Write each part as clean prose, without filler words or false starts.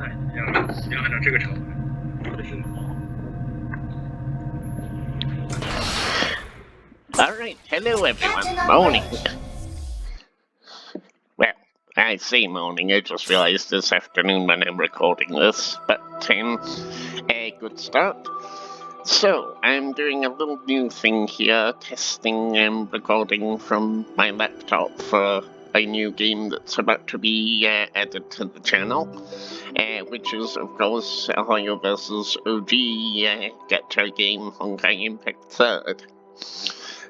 态，要按照这个程度。Alright, hello everyone. Morning. Well, I say morning, I just realized this afternoon when I'm recording this, but a good start. So, I'm doing a little new thing here, testing and recording from my laptop for a new game that's about to be added to the channel, which is, of course, Heya vs. OG gacha game Honkai Impact 3rd.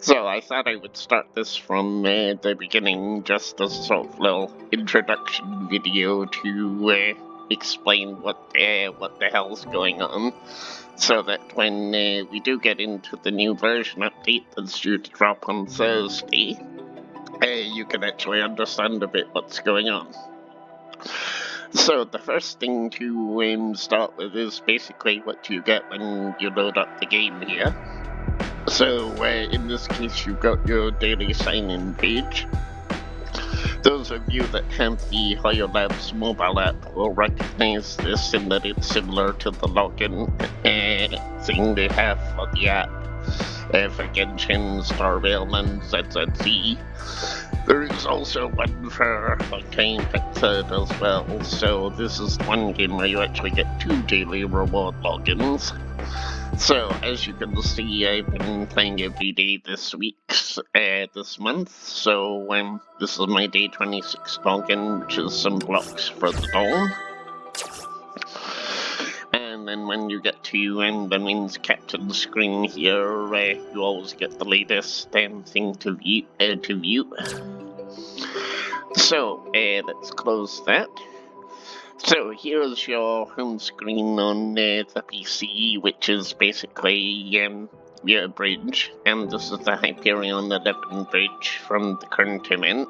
So I thought I would start this from the beginning, just as a sort of little introduction video to explain what the hell's going on, so that when we do get into the new version update that's due to drop on Thursday, you can actually understand a bit what's going on. So the first thing to start with is basically what you get when you load up the game here. So, in this case, you've got your daily sign-in page. Those of you that have the Heya Labs mobile app will recognize this in that it's similar to the login thing they have for the app for Genshin, Starvale, and ZZZ. There is also one for Honkai Impact 3rd as well, so this is one game where you actually get 2 daily reward logins. So, as you can see, I've been playing every day this month, so this is my day 26 login, which is some blocks for the dawn. And then when you get to the mains captain screen here, you always get the latest thing to view. So, let's close that. So here's your home screen on the PC, which is basically your bridge, and this is the Hyperion 11 bridge from the current event.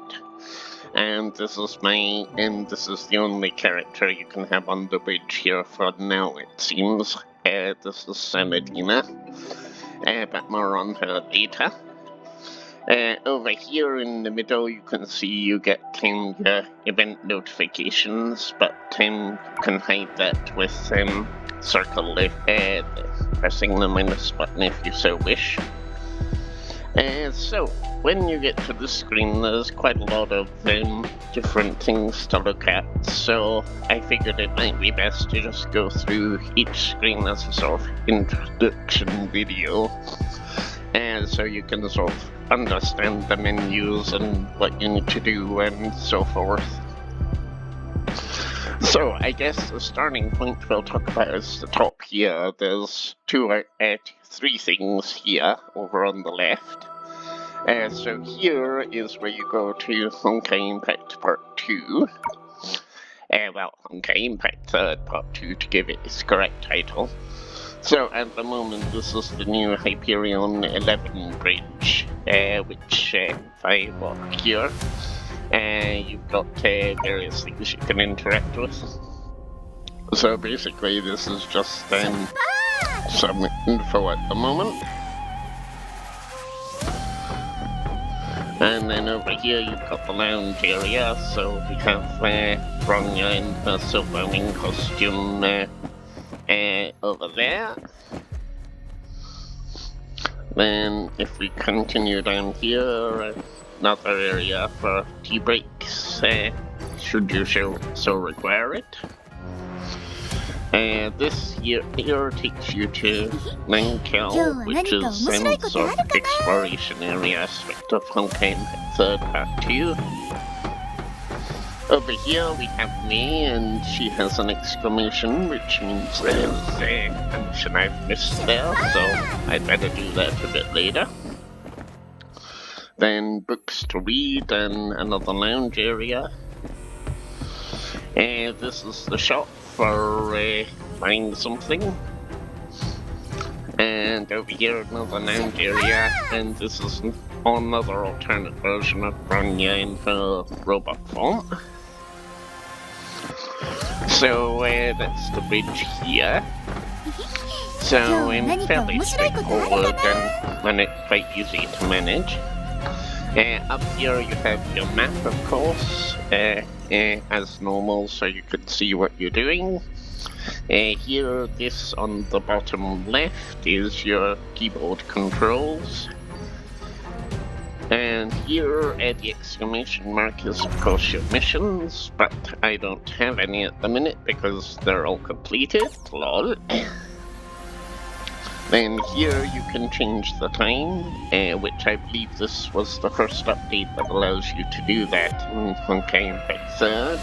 And this is the only character you can have on the bridge here for now, it seems. This is Medina, but more on her later. Over here in the middle, you can see you get your event notifications, but you can hide that with pressing the minus button if you so wish. So, when you get to this screen, there's quite a lot of different things to look at, so I figured it might be best to just go through each screen as a sort of introduction video. And so you can sort of understand the menus and what you need to do and so forth. So I guess the starting point we'll talk about is the top here. There's 3 things here over on the left. So here is where you go to Honkai Impact Part 2. Honkai Impact 3rd Part 2 to give it its correct title. So at the moment, this is the new Hyperion 11 bridge, which if I walk here, you've got various things you can interact with. So basically, this is just some info at the moment. And then over here, you've got the lounge area, so we have Bronya in her silver wing costume over there. Then if we continue down here, another area for tea breaks, should you so require it. This here takes you to Nankel, which is some sort of exploration area aspect of Honkai Impact 3rd Part 2. Over here we have me, and she has an exclamation, which means there's a mission I've missed there, so I'd better do that a bit later. Then books to read and another lounge area. This is the shop for buying something. And over here another lounge area, and this is another alternate version of Bronya in her robot form. So that's the bridge here. So fairly straightforward and quite easy to manage. Up here you have your map, of course, as normal, so you can see what you're doing. Here, this on the bottom left is your keyboard controls. And here the exclamation mark is of course your missions, but I don't have any at the minute because they're all completed, lol. Then here you can change the time, which I believe this was the first update that allows you to do that in Honkai Impact 3rd.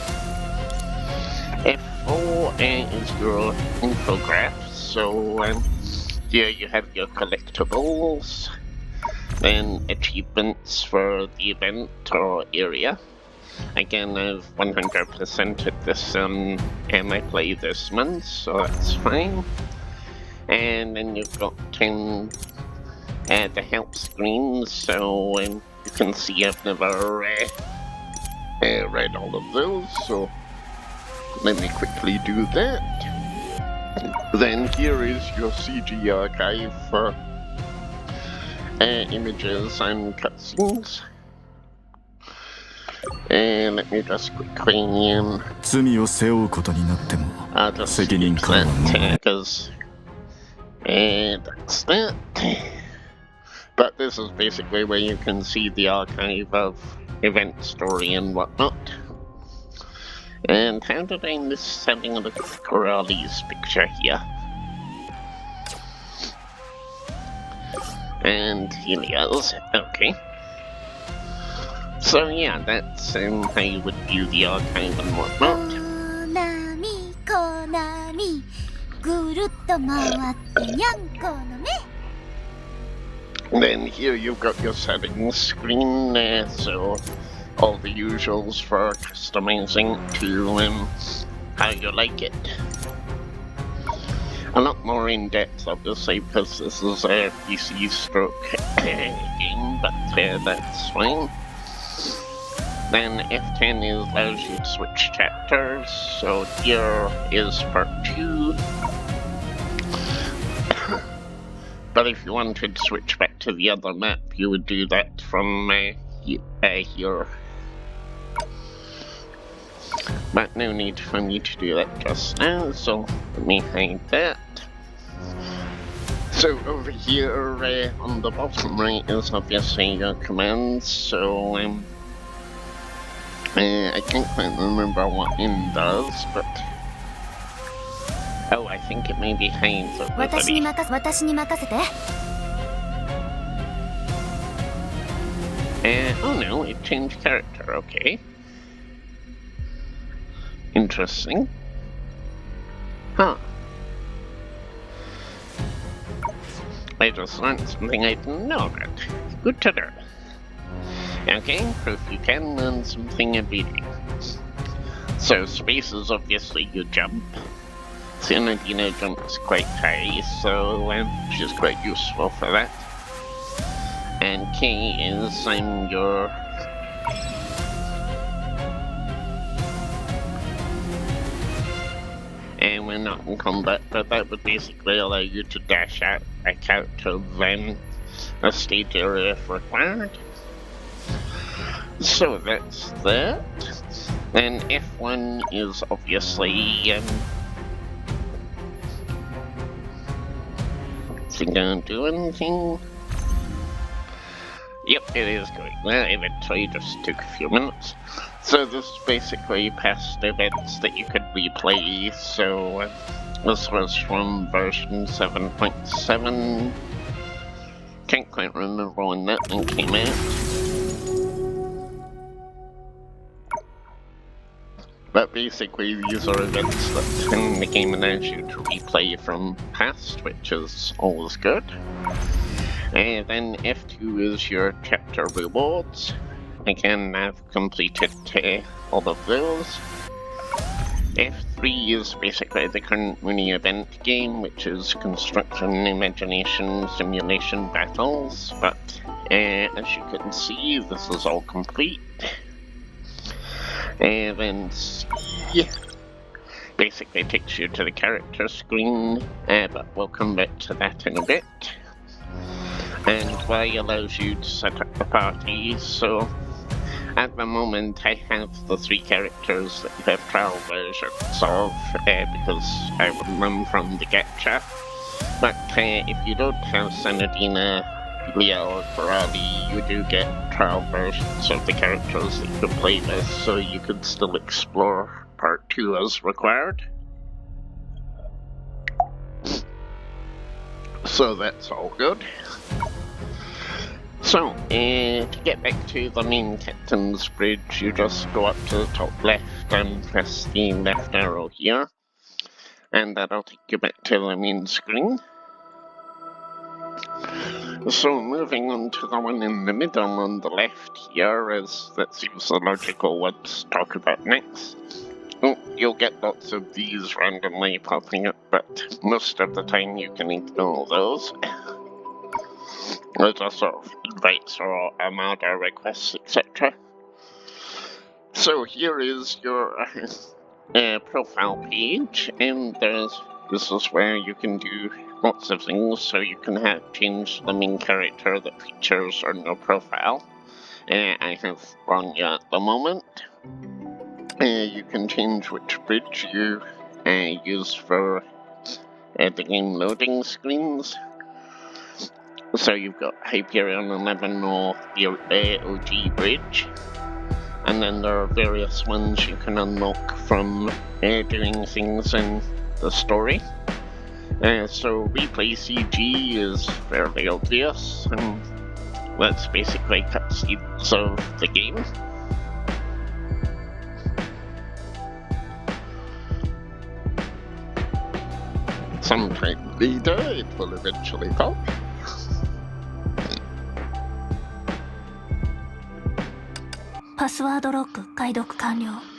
F4 is your infograph, so here you have your collectibles, then achievements for the event or area. Again, I've 100%ed this I play this month, so that's fine. And then you've got the help screens, so you can see I've never read all of those, so let me quickly do that. Then here is your CG archive for images and cutscenes. Let me just quickly I'll just fix that because that's that. But this is basically where you can see the archive of event story and whatnot. And how did I miss sending a look at Corali's picture here? And Helia's, okay. So yeah, that's how you would view the archive and whatnot. Then here you've got your settings screen, so all the usuals for customizing to how you like it. A lot more in depth, obviously, because this is a PC stroke game, but that's fine. Then F10 allows you to switch chapters, so here is part 2. But if you wanted to switch back to the other map, you would do that from here. But no need for me to do that just now, so let me hide that. So over here on the bottom right is obviously your commands, so I can't quite remember what in does, but oh, I think it maybe hides everybody. Oh no, it changed character, okay. Interesting. Huh. I just learned something I didn't know about. Good to know. Okay, proof you can learn something every day. So space is obviously your jump. Sinadino jumps quite high, so she's quite useful for that. And K is your and we're not in combat, but that would basically allow you to dash out of a stage area if required. So that's that. Then F1 is obviously is it gonna do anything? Yep, it is going. Well, eventually just took a few minutes. So this is basically past events that you could replay, so this was from version 7.7. Can't quite remember when that one came out. But basically these are events that the game allows you to replay from past, which is always good. And then F2 is your chapter rewards. Again, I've completed all of those. F3 is basically the current mini event game, which is construction, imagination, simulation battles, but as you can see, this is all complete. And then C basically takes you to the character screen, but we'll come back to that in a bit. And Y allows you to set up the party, so At the moment, I have the 3 characters that you have trial versions of, because I won them from the gacha. But if you don't have Sanadina, Leah, or Ferrari, you do get trial versions of the characters that you can play with, so you can still explore Part 2 as required. So that's all good. So, to get back to the main captain's bridge, you just go up to the top left and press the left arrow here, and that'll take you back to the main screen. So, moving on to the one in the middle on the left here, as that seems the logical one to talk about next. Oh, you'll get lots of these randomly popping up, but most of the time you can ignore those. Those are sort of invites or Armada requests, etc. So here is your profile page, and this is where you can do lots of things. So you can change the main character that features on your profile. I have Bronya at the moment. You can change which bridge you use for the game loading screens. So you've got Hyperion 11 or the OG bridge. And then there are various ones you can unlock from doing things in the story. So replay CG is fairly obvious, and that's basically cutscenes of the game. Sometime later it will eventually pop.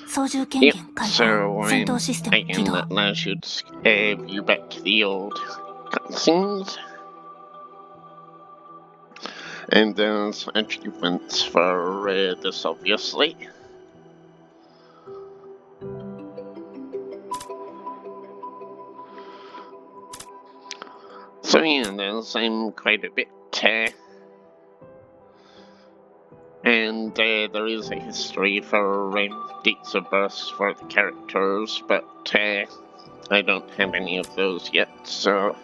So again, that allows you to view back to the old cutscenes. And there's achievements for this, obviously. So yeah, there's quite a bit. And there is a history for dates of birth for the characters, but I don't have any of those yet, so...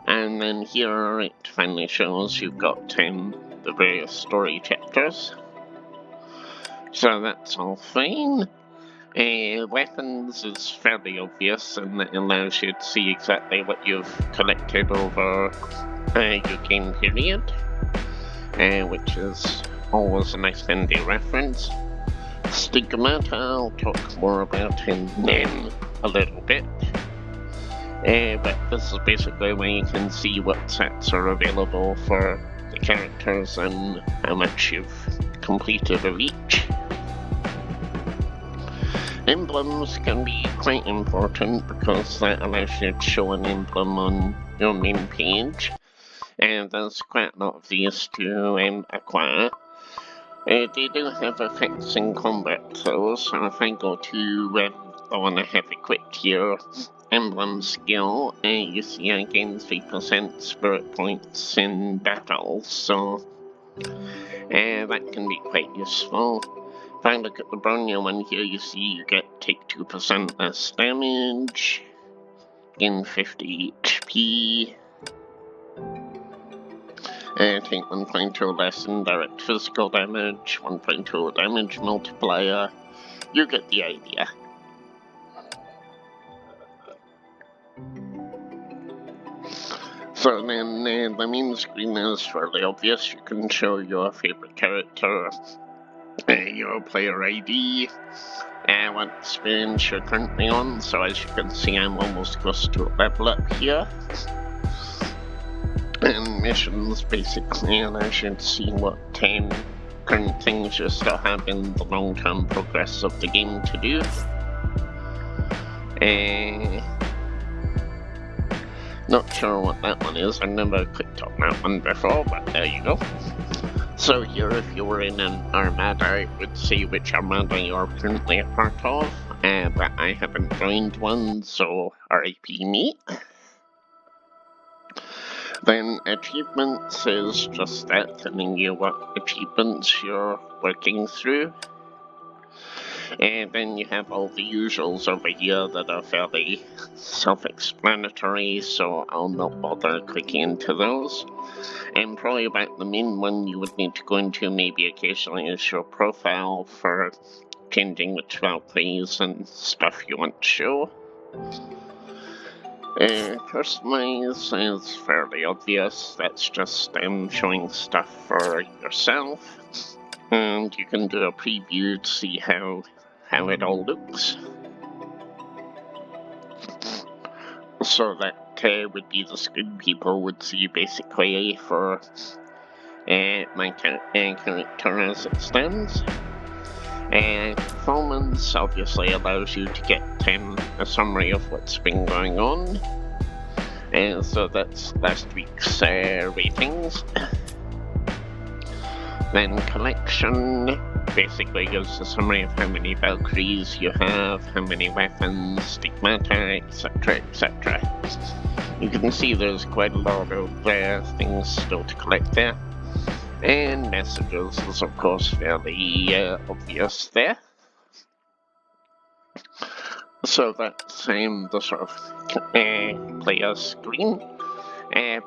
And then here it finally shows you've got the various story chapters. So that's all fine. Weapons is fairly obvious, and it allows you to see exactly what you've collected over your game period, which is always a nice handy reference. Stigmata I'll talk more about in a little bit. But this is basically where you can see what sets are available for the characters and how much you've completed of each. Emblems can be quite important because that allows you to show an emblem on your main page, and there's quite a lot of these to acquire. They do have effects in combat though, so if I go to the one I have equipped here, Emblem Skill, you see I gain 3% spirit points in battle, so that can be quite useful. If I look at the Bronya one here, you see you take 2% less damage, gain 50 HP, take 1.2 less indirect physical damage, 1.2 damage multiplier. You get the idea. So then the main screen is fairly obvious. You can show your favorite character, your player ID, what experience you're currently on. So as you can see, I'm almost close to a level up here. And missions basically allows you to see what current things you still have in the long-term progress of the game to do. Not sure what that one is. I've never clicked on that one before, but there you go. So here, if you were in an Armada, it would see which Armada you're currently a part of, but I haven't joined one, so RIP me. Then achievements is just that, telling you what achievements you're working through. And then you have all the usuals over here that are fairly self-explanatory, so I'll not bother clicking into those. And probably about the main one you would need to go into maybe occasionally is your profile for changing which Valkyries and stuff you want to show. Personalize is fairly obvious, that's just showing stuff for yourself. And you can do a preview to see how it all looks. So that would be the screen people would see basically for my character as it stands. Performance obviously allows you to get a summary of what's been going on. And so that's last week's ratings. Then collection basically gives a summary of how many Valkyries you have, how many weapons, stigmata, etc, etc. You can see there's quite a lot of things still to collect there. And messages is of course fairly obvious there. So that's the sort of player screen.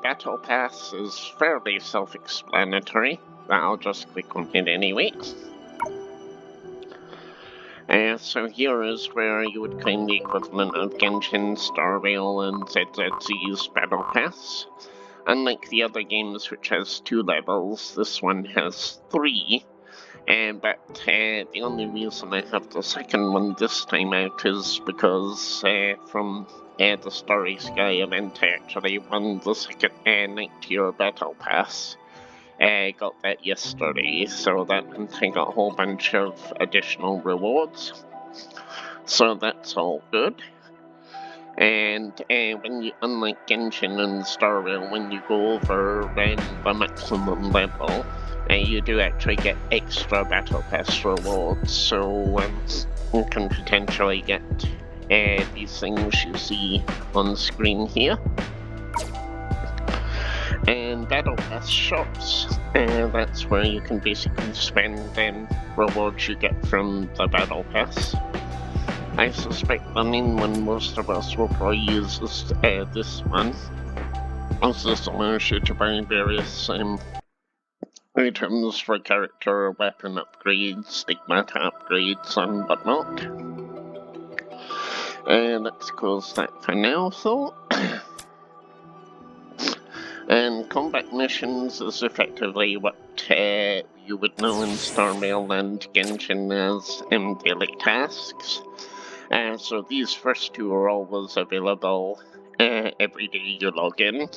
Battle Pass is fairly self-explanatory. I'll just click on it anyway. So here is where you would claim the equivalent of Genshin, Star Rail, and ZZZ's Battle Pass. Unlike the other games which has 2 levels, this one has 3. But the only reason I have the second one this time out is because from the Starry Sky event I actually won the second Night Tier Battle Pass. I got that yesterday, so that I got a whole bunch of additional rewards. So that's all good. And when you, unlike Genshin and Star Rail, when you go over the maximum level, you do actually get extra Battle Pass rewards, so you can potentially get these things you see on screen here. And Battle Pass shops, that's where you can basically spend rewards you get from the Battle Pass. I suspect the main one most of us will probably use is this one, as this allows you to buy various items for character, weapon upgrades, stigmata upgrades, and whatnot. Let's close that for now, though. And combat missions is effectively what you would know in Star Rail and Genshin as daily tasks. So these first 2 are always available every day you log in.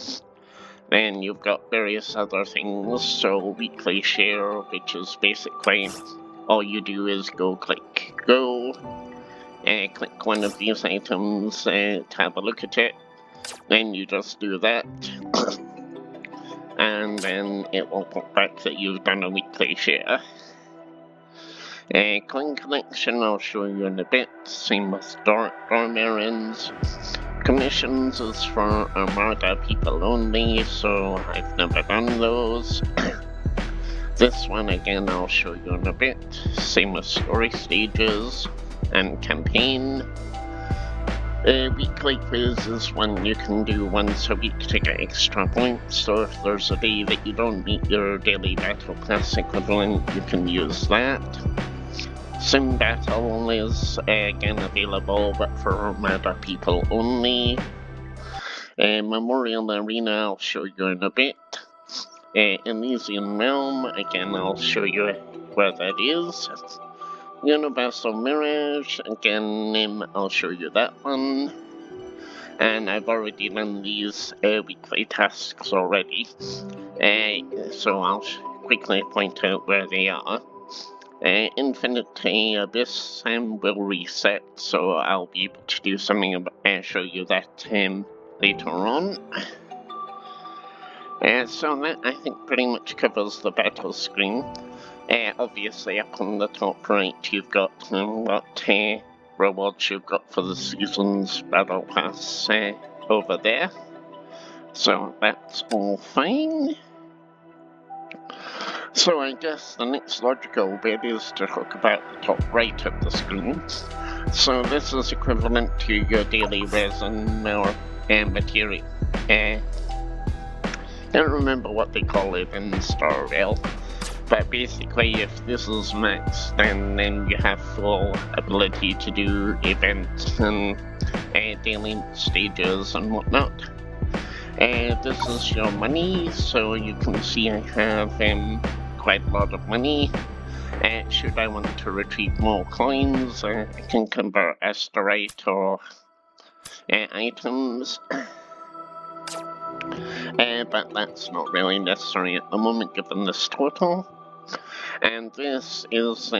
Then you've got various other things, so weekly share, which is basically all you do is click one of these items to have a look at it. Then you just do that. And then it will pop back that you've done a weekly share. Coin collection I'll show you in a bit, same with dorm errands. Commissions is for Armada people only, so I've never done those. This one again I'll show you in a bit, same with story stages and campaign. Weekly quiz is one you can do once a week to get extra points, so if there's a day that you don't meet your daily Battle Pass equivalent, you can use that. Sim Battle is again available, but for Armada people only. Memorial Arena I'll show you in a bit. Elysian Realm, again I'll show you where that is. Universal Mirage, again I'll show you that one. And I've already done these weekly tasks already, so I'll quickly point out where they are. Infinity Abyss will reset, so I'll be able to do something and show you that later on. So that I think pretty much covers the battle screen. Obviously up on the top right you've got what rewards you've got for the season's battle pass over there. So that's all fine. So I guess the next logical bit is to talk about the top right of the screen. So this is equivalent to your daily resin or material. I don't remember what they call it in Star Rail, but basically if this is max, then you have full ability to do events and daily stages and whatnot. This is your money, so you can see I have quite a lot of money. Should I want to retrieve more coins, I can convert asterite or items. But that's not really necessary at the moment given this total. And this is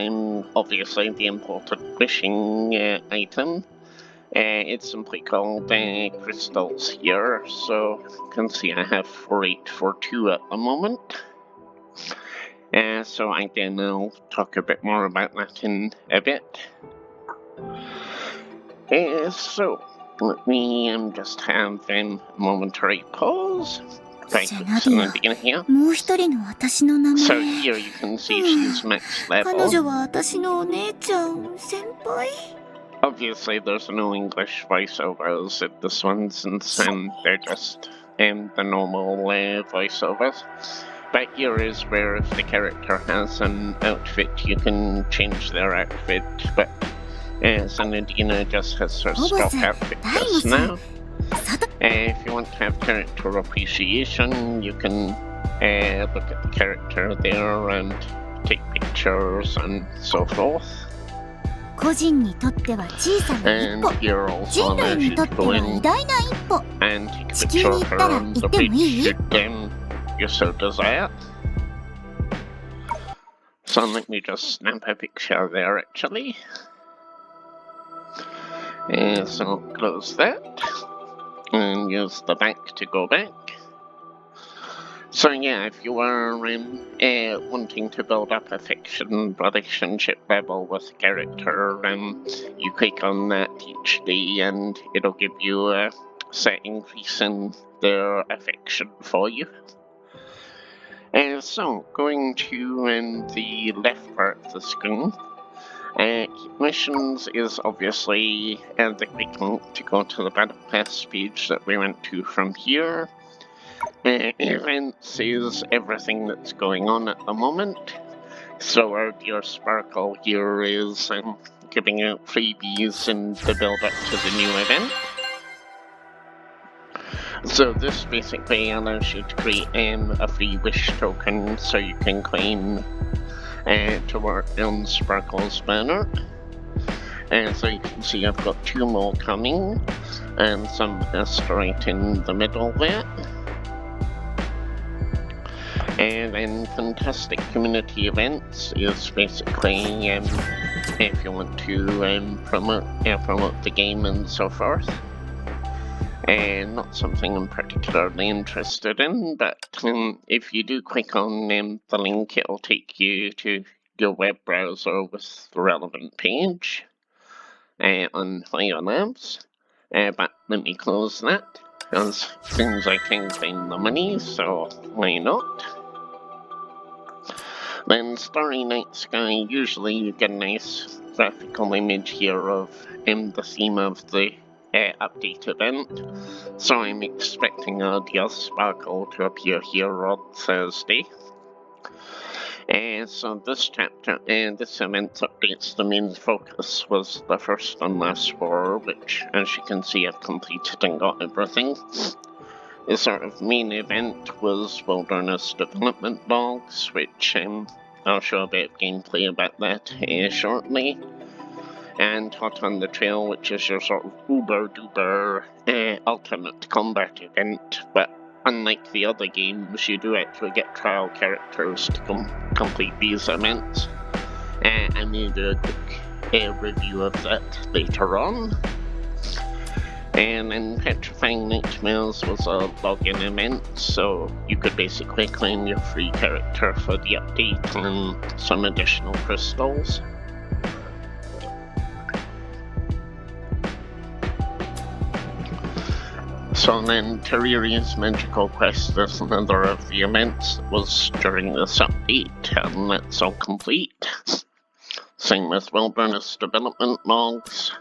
obviously the important wishing item. It's simply called crystals here, so you can see I have 4842 at the moment. So again, I'll talk a bit more about that in a bit. So let me just have a momentary pause. Right, so in the beginning here. So here you can see she's max level. Obviously, there's no English voiceovers in this one since they're just the normal voiceovers. But here is where if the character has an outfit, you can change their outfit. But Sanadina just has her stock outfit just now. If you want to have character appreciation, you can look at the character there and take pictures and so forth. And here also allows you to go in and take a picture of her on the page should you so desire. So let me just snap a picture there actually. So close that and use the back to go back. So yeah, if you are wanting to build up a fiction relationship level with a character, you click on that each day and it'll give you a set increase in their affection for you. So going to the left part of the screen, missions is obviously the quick link to go to the Battle Pass page that we went to from here. Events is everything that's going on at the moment. So our dear Sparkle here is giving out freebies in the build up to the new event. So this basically allows you to create a free wish token so you can claim to work on Sparkle's banner. And so you can see I've got 2 more coming and some asteroid in the middle there. And then fantastic community events is basically if you want to promote the game and so forth. And not something I'm particularly interested in, but if you do click on the link, it'll take you to your web browser with the relevant page on Heya Labs. But let me close that, because things I can claim the money, so why not? Then Starry Night Sky, usually you get a nice graphical image here of the theme of the update event. So I'm expecting our dear Sparkle to appear here on Thursday. So this chapter and this event updates, the main focus was the first and last 4, which as you can see I've completed and got everything. The sort of main event was Wilderness Development Logs, which I'll show a bit of gameplay about that shortly. And Hot on the Trail, which is your sort of uber-duper alternate combat event, but unlike the other games, you do actually get trial characters to complete these events. I may do a quick review of that later on. And then Petrifying Nightmares was a login event, so you could basically claim your free character for the update and some additional crystals. So then Terraria's Magical Quest is another of the events that was during this update, and that's all complete. Same with Wilderness Development Logs.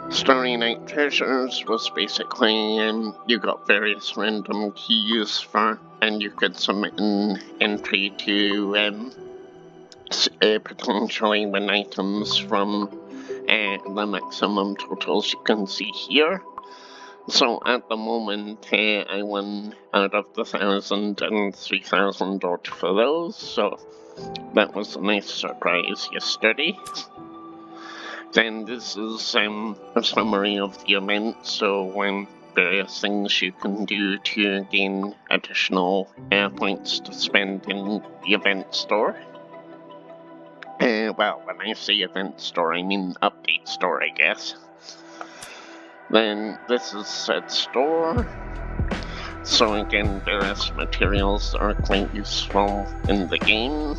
Starry Night Treasures was basically you got various random keys for, and you could submit an entry to potentially win items from the maximum totals you can see here. So at the moment, I won out of the 1,000 and 3,000 odd for those, so that was a nice surprise yesterday. Then this is a summary of the event, so various things you can do to gain additional points to spend in the event store. Well, when I say event store, I mean update store, I guess. Then this is said store. So again, various materials are quite useful in the game.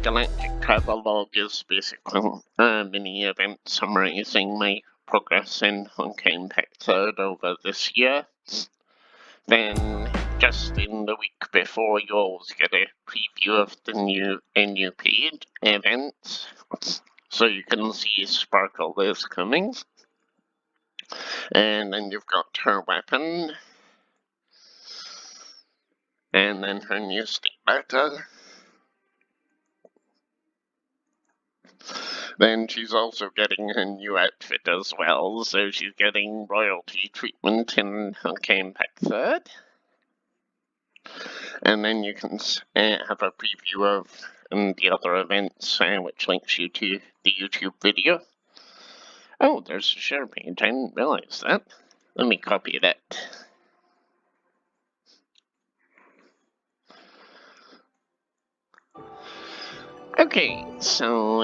Galactic Travelogue is basically a mini event summarizing my progress in Honkai Impact 3rd over this year. Then, just in the week before, you always get a preview of the new paid events, so you can see Sparkle is coming. And then you've got her weapon, and then her new stigmata. Then she's also getting a new outfit as well, so she's getting royalty treatment in Honkai Impact 3rd. And then you can have a preview of the other events, which links you to the YouTube video. Oh, there's a share page, I didn't realize that. Let me copy that. Okay, so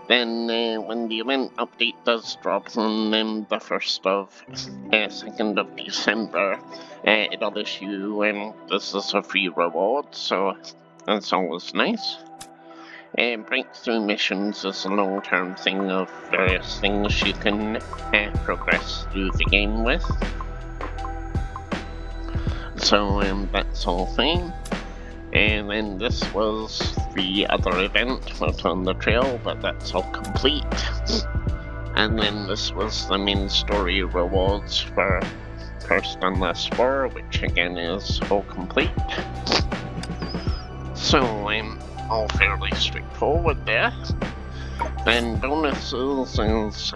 then when the event update does drop on the 2nd of December, it'll issue, this is a free reward, so that's always nice. Breakthrough missions is a long-term thing of various things you can progress through the game with. So that's all fine. And then this was the other event, not on the trail, but that's all complete. And then this was the main story rewards for First and Last War, which again is all complete. So I'm all fairly straightforward there. Then bonuses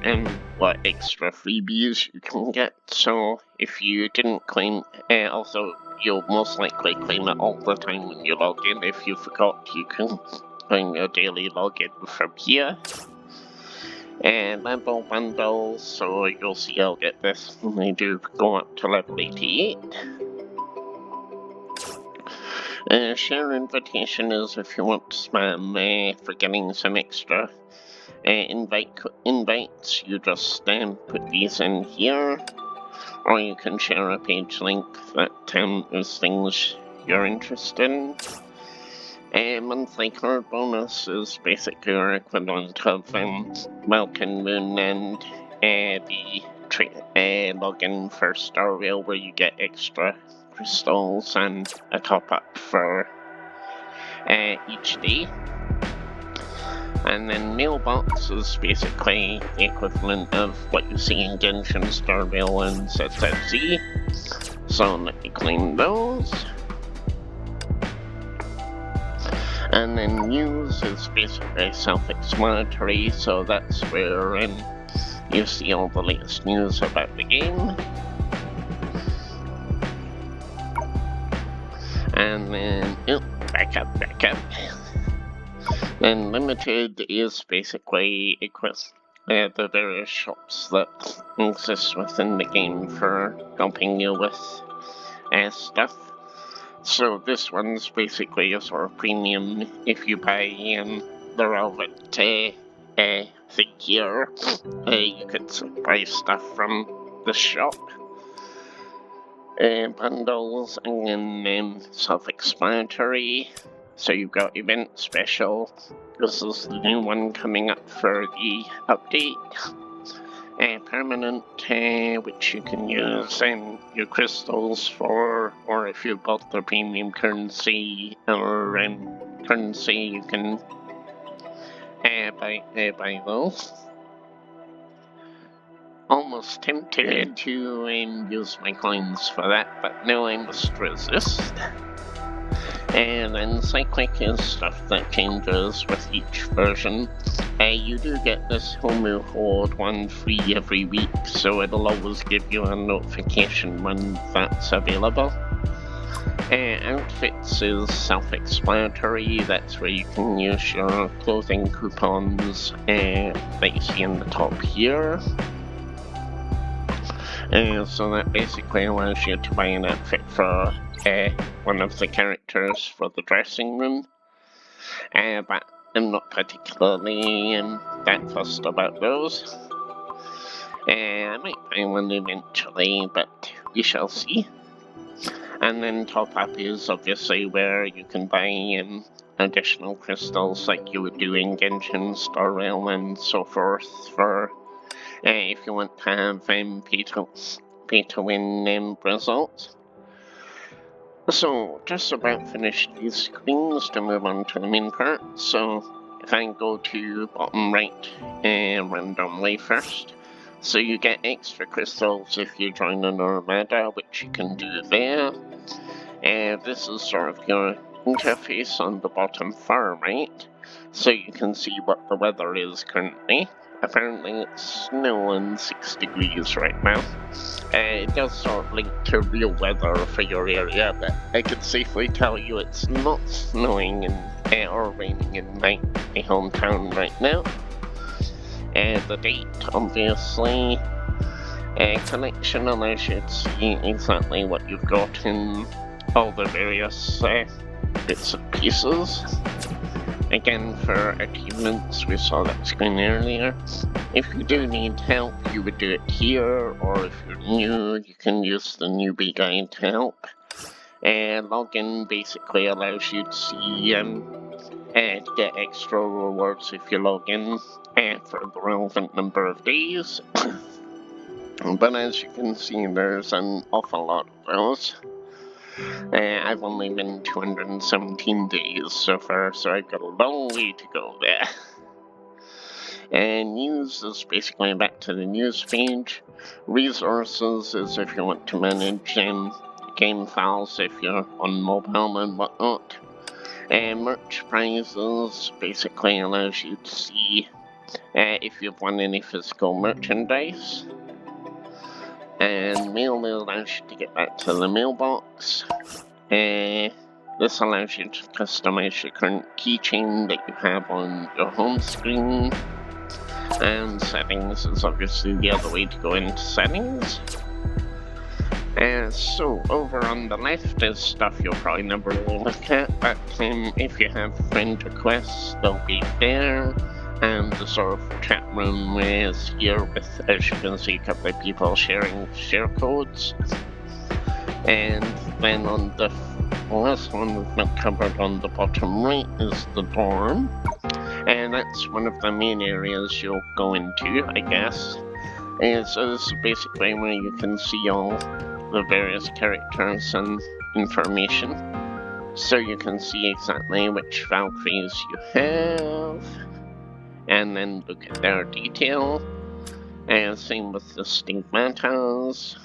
is what extra freebies you can get. So if you didn't claim, also you'll most likely claim it all the time when you log in. If you forgot, you can claim your daily login from here. And level bundles, so you'll see I'll get this when I do go up to level 88. Share invitation is if you want to spam for getting some extra invites, you just put these in here, or you can share a page link that is things you're interested in. Monthly card bonus is basically your equivalent of Welcome Moon and the login for Star Rail, where you get extra crystals and a top up for each day. And then mailbox is basically the equivalent of what you see in Genshin, Star Rail, and ZZZ. So let me claim those. And then news is basically self-explanatory, so that's where you see all the latest news about the game. And then, back up. Then limited is basically the various shops that exist within the game for helping you with stuff. So this one's basically a sort of premium. If you buy the relevant thing here, you could buy stuff from the shop. Bundles, and then self-explanatory. So you've got event special. This is the new one coming up for the update. permanent, which you can use your crystals for, or if you bought the premium currency or currency, you can buy those. Almost tempted to use my coins for that, but no, I must resist. And then Cyclic is stuff that changes with each version. You do get this Homu Horde one free every week, so it'll always give you a notification when that's available. Outfits is self-explanatory. That's where you can use your clothing coupons that you see in the top here. So that basically allows you to buy an outfit for one of the characters for the dressing room. But I'm not particularly that fussed about those. I might buy one eventually, but we shall see. And then top up is obviously where you can buy additional crystals like you would do in Genshin, Star Rail, and so forth for if you want to have pay to win results. So, just about finished these screens to move on to the main part. So, if I go to bottom right randomly first, so you get extra crystals if you join an armada, which you can do there. This is sort of your interface on the bottom far right, so you can see what the weather is currently. Apparently it's snowing 6 degrees right now. It does sort of link to real weather for your area, but I can safely tell you it's not snowing or raining in my hometown right now. The date, obviously. Connection allows you to see exactly what you've got in all the various bits and pieces. Again, for achievements, we saw that screen earlier. If you do need help, you would do it here, or if you're new, you can use the newbie guide to help. Login basically allows you to see to get extra rewards if you log in for the relevant number of days. But as you can see, there's an awful lot of those. I've only been 217 days so far, so I've got a long way to go there. And news is basically back to the news page. Resources is if you want to manage game files if you're on mobile and whatnot. Merch prizes basically allows you to see if you've won any physical merchandise. And mail allows you to get back to the mailbox. This allows you to customize your current keychain that you have on your home screen. And settings is obviously the other way to go into settings. So over on the left is stuff you'll probably never really look at, but if you have friend requests, they'll be there. And the sort of chat room is here with, as you can see, a couple of people sharing share codes. And then on the last one we've not covered on the bottom right is the dorm. And that's one of the main areas you'll go into, I guess. And so this is basically where you can see all the various characters and information. So you can see exactly which Valkyries you have. And then look at their detail. And same with the stigmatas.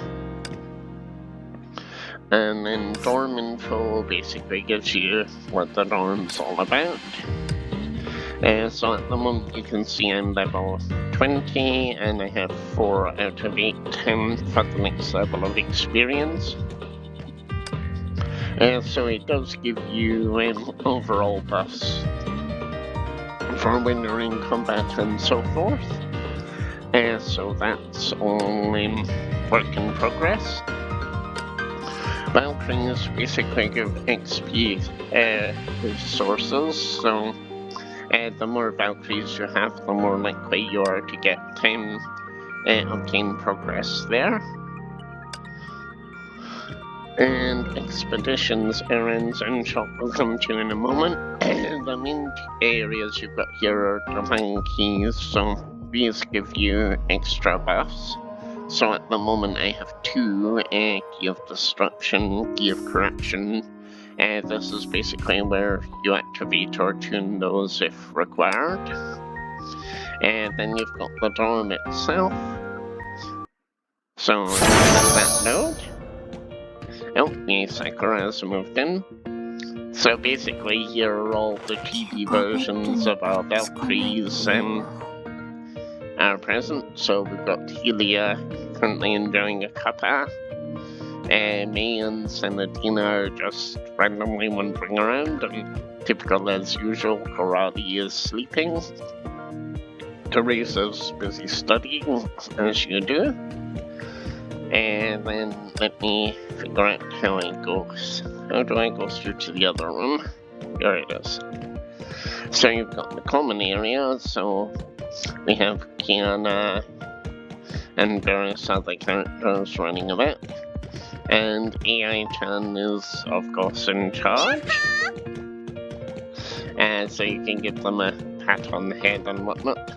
And then dorm info basically gives you what the dorm's all about. So at the moment you can see I'm level 20 and I have 4 out of 8 for the next level of experience. So it does give you overall buffs for when you're in combat and so forth. So that's all work in progress. Valkyries basically give XP sources, so the more Valkyries you have, the more likely you are to get obtain progress there. And expeditions, errands, and shop will come to in a moment. The main areas you've got here are divine keys, so these give you extra buffs. So at the moment I have 2, Key of Destruction, Key of Corruption. This is basically where you activate or tune those if required. And then you've got the dorm itself. So that node. Oh, the Sakura has moved in. So basically here are all the chibi versions of our Valkyries are present. So we've got Heya currently enjoying a cuppa. Mei and Senadina are just randomly wandering around, and typical as usual, Karate is sleeping. Teresa's busy studying, as you do. And then let me figure out how it goes. How do I go through to the other room? There it is. So you've got the common area, so we have Kiana and various other characters running about. And AI-chan is, of course, in charge. So you can give them a pat on the head and whatnot.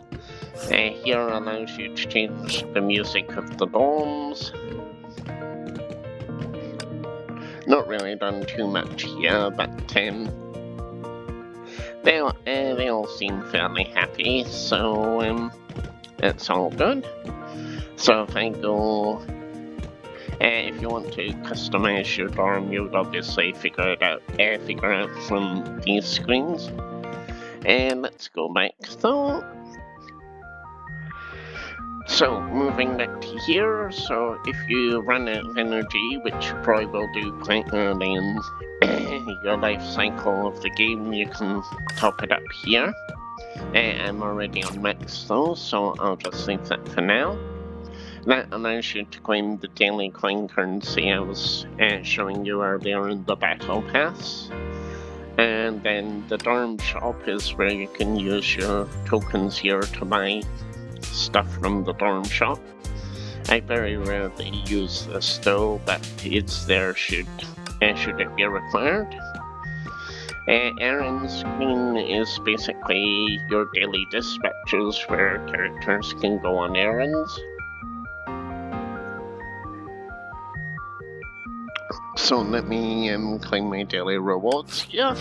Here allows you to change the music of the dorms. Not really done too much here, but they all seem fairly happy, so it's all good. So if I go, if you want to customize your dorm, you'd obviously figure out from these screens. And let's go back though. So, moving back to here, so if you run out of energy, which you probably will do quite early in your life cycle of the game, you can top it up here. I'm already on max though, so I'll just leave that for now. That allows you to claim the daily coin currency I was showing you earlier in the battle pass. And then the dorm shop is where you can use your tokens here to buy stuff from the dorm shop. I very rarely use this though, but it's there should it be required. Errand screen is basically your daily dispatches where characters can go on errands. So let me claim my daily rewards here.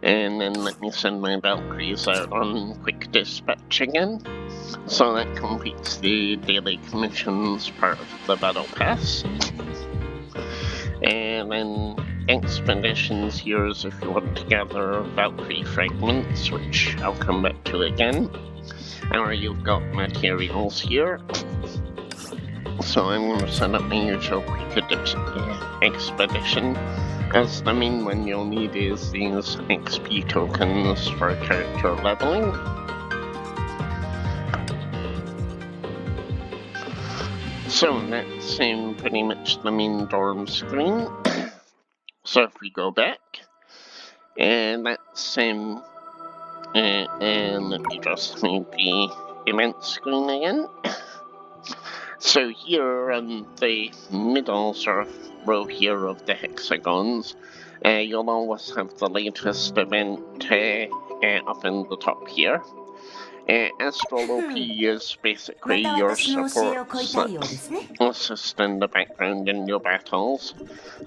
And then let me send my Valkyries out on quick dispatch again. So that completes the daily commissions part of the battle pass. And then expeditions here is if you want to gather Valkyrie fragments, which I'll come back to again. Or you've got materials here. So I'm going to set up my usual quick expedition. As the main one you'll need is these XP tokens for character leveling. So that's pretty much the main dorm screen. So if we go back, and that's and let me just make the event screen again. So here on the middle sort of row here of the hexagons, you'll always have the latest event up in the top here. Astral OP is basically your support that assist in the background in your battles.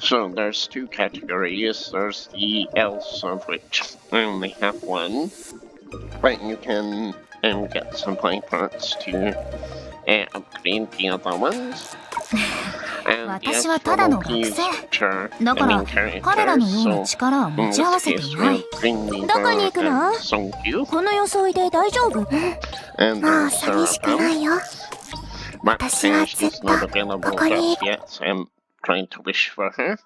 So there's 2 categories. There's the else, of which I only have 1, but you can get supply parts to upgrade the other ones. And the astral OPs, which are the main characters, so in this case we'll bring Weaver and Songkyu. And there's Sarabam. But she's not available just yet, so I'm trying to wish for her.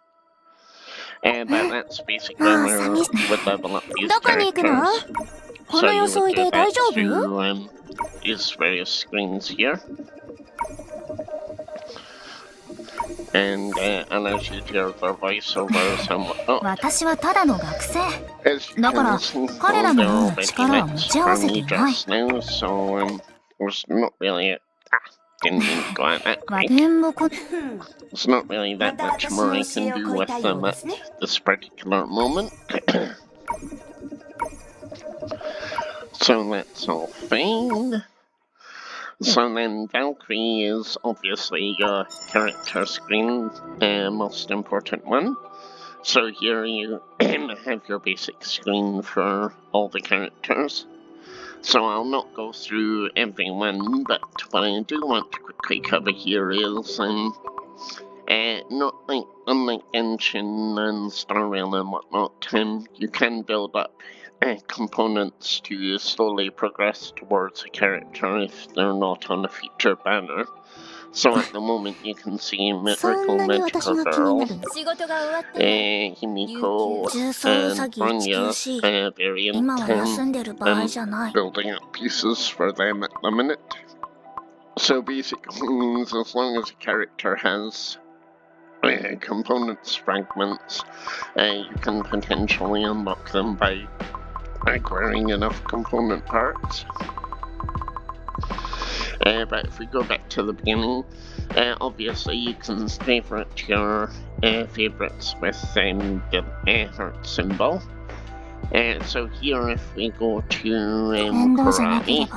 But that's basically where we would level up these characters. So you would do that through these various screens here. And allows you to hear their voiceovers and whatnot. As you can listen, they're already mixed for me just now, so there's not really didn't mean to go out that quick. There's not really that much more I can do with them at this particular moment. So that's all fine. So then Valkyrie is obviously your character screen, most important one. So here you have your basic screen for all the characters. So I'll not go through everyone, but what I do want to quickly cover here is, not like, unlike Genshin and Star Rail and whatnot, you can build up components to slowly progress towards a character if they're not on a feature banner. So at the moment you can see Miracle Magical Girl, Himiko, and Bronya, variant, and building up pieces for them at the minute. So basically means as long as a character has components, fragments, you can potentially unlock them by acquiring enough component parts. But if we go back to the beginning, obviously you can favorite your favorites with the heart symbol. So here if we go to Karate,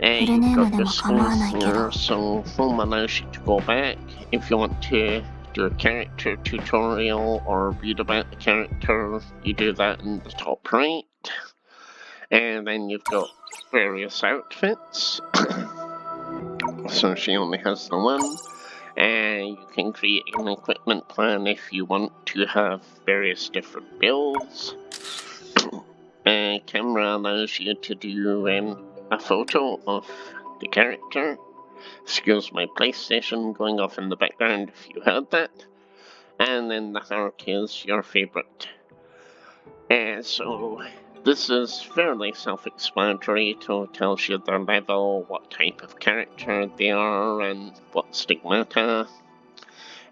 you've got your skills here, so home allows you to go back. If you want to do a character tutorial or read about the character, you do that in the top right. And then you've got various outfits. So she only has the one. And you can create an equipment plan if you want to have various different builds. Camera allows you to do a photo of the character. Excuse my PlayStation going off in the background if you heard that. And then the heart is your favorite. So this is fairly self-explanatory. It tells you their level, what type of character they are, and what stigmata.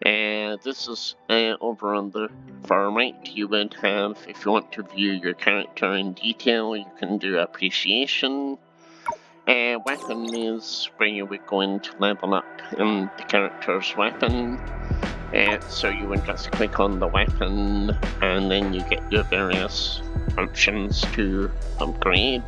This is over on the far right. You would have, if you want to view your character in detail, you can do appreciation. Weapon is where you would go in to level up in the character's weapon. So you would just click on the weapon and then you get your various options to upgrade.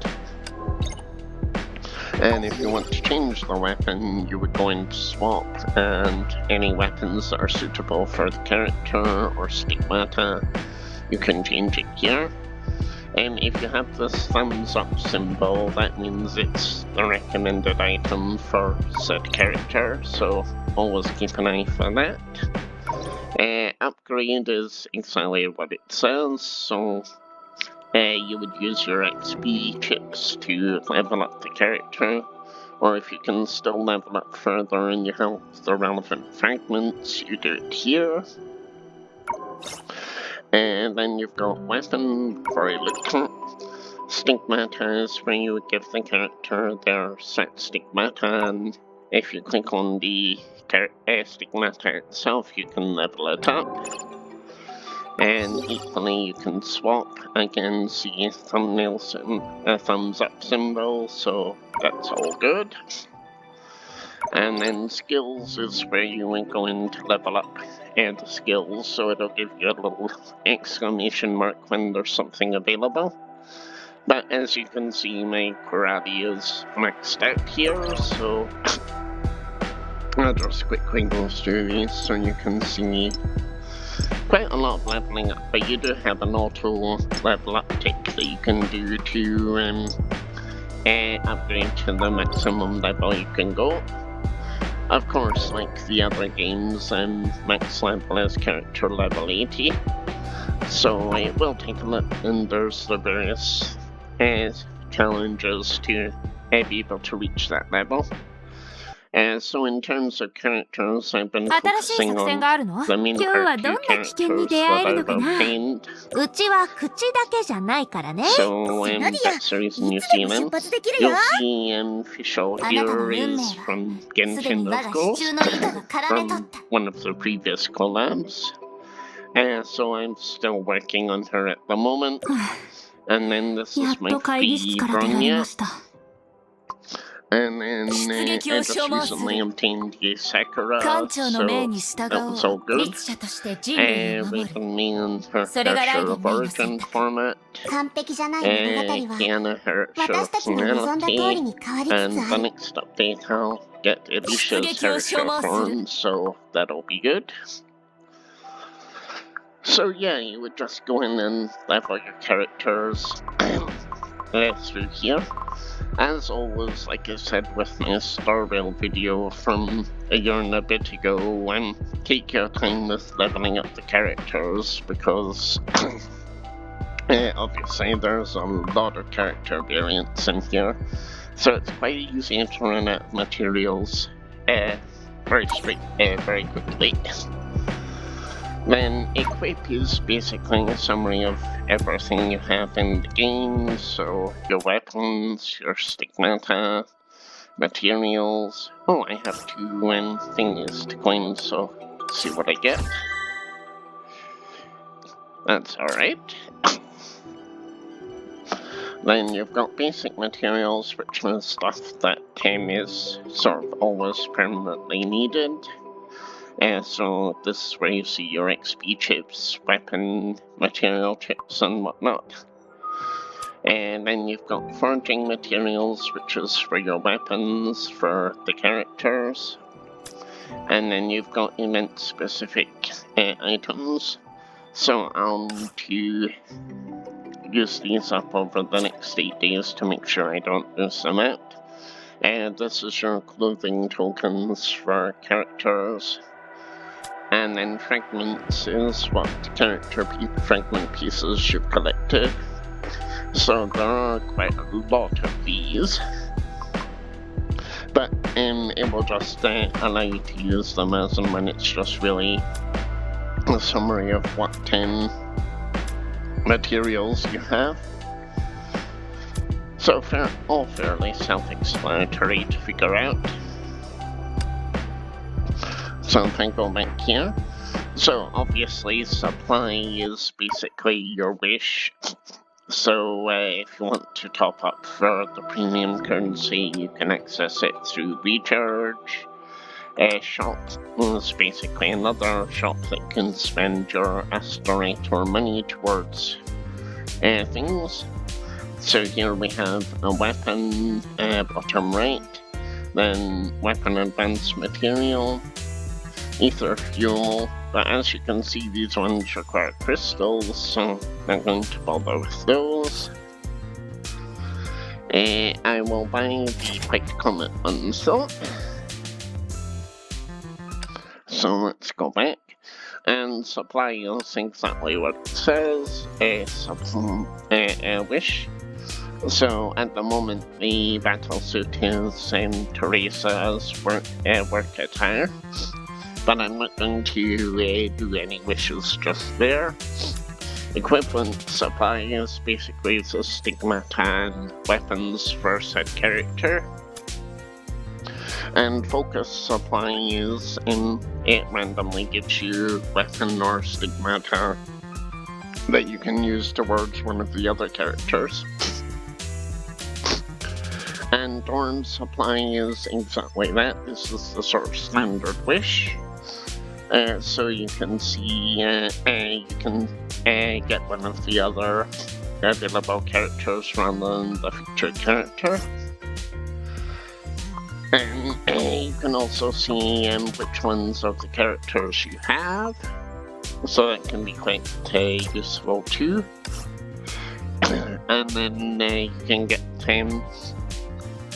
And if you want to change the weapon, you would go into swap, and any weapons that are suitable for the character or stigmata, you can change it here. And if you have this thumbs up symbol, that means it's the recommended item for said character, so always keep an eye for that. Upgrade is exactly what it says, so you would use your XP chips to level up the character, or if you can still level up further and you have the relevant fragments, you do it here. And then you've got weapon, very little. Stigmata is where you would give the character their set stigmata, and if you click on the stigmata itself, you can level it up. And equally, you can swap. Again, see thumbnails and a thumbs up symbol, so that's all good. And then skills is where you would go in to level up the skills, so it'll give you a little exclamation mark when there's something available. But as you can see, my karate is maxed out here, so I'll just quickly go through these so you can see quite a lot of leveling up, but you do have an auto level up tick that you can do to upgrade to the maximum level you can go. Of course, like the other games, max level is character level 80, so it will take a look, and there's the various challenges to be able to reach that level. So in terms of characters, I've been focusing on the main two characters that I've obtained. So that's the reason you see them. You'll see Fischl here is from Genshin, of course, from one of the previous collabs. So I'm still working on her at the moment. And then this is my fee, Bronya. And then I just recently obtained a Sakura, so that was all good. We've been meaning her Treasure of Origin format, Kiana her personality, and the next update I'll get Alicia's Treasure form, so that'll be good. So yeah, you would just go in and level your characters through here. As always, like I said with my Star Rail video from a year and a bit ago, take your time with leveling up the characters because obviously there's a lot of character variants in here, so it's quite easy to run out of materials very quickly. Then equip is basically a summary of everything you have in the game, so your weapons, your stigmata, materials. Oh, I have 2 thingies to claim, so let's see what I get. That's alright. Then you've got basic materials, which is stuff that is sort of always permanently needed. So this is where you see your XP chips, weapon material chips and whatnot. And then you've got forging materials, which is for your weapons, for the characters. And then you've got event specific items. So I'll need to use these up over the next 8 days to make sure I don't lose them out. And this is your clothing tokens for characters. And then fragments is what character fragment pieces you've collected. So there are quite a lot of these. But it will just allow you to use them as and when it's just really a summary of what 10 materials you have. So all fairly self-explanatory to figure out. So if I go back here, so obviously supply is basically your wish. So if you want to top up for the premium currency, you can access it through Recharge. Shop is basically another shop that can spend your Asterite or money towards things. So here we have a weapon, bottom right, then weapon advanced material, ether fuel, but as you can see these ones require crystals, so I'm not going to bother with those. I will buy the Quick Comet ones though. So let's go back, and supply is exactly what it says, wish. So at the moment the battlesuit is in Teresa's work attire. But I'm not going to do any wishes just there. Equipment supply is basically the stigmata and weapons for said character. And focus supply is it randomly gives you weapon or stigmata that you can use towards one of the other characters. And dorm supply is exactly that. This is the sort of standard wish. So you can see you can get one of the other available characters rather than the featured character. And you can also see which ones of the characters you have, so that can be quite useful too. And then you can get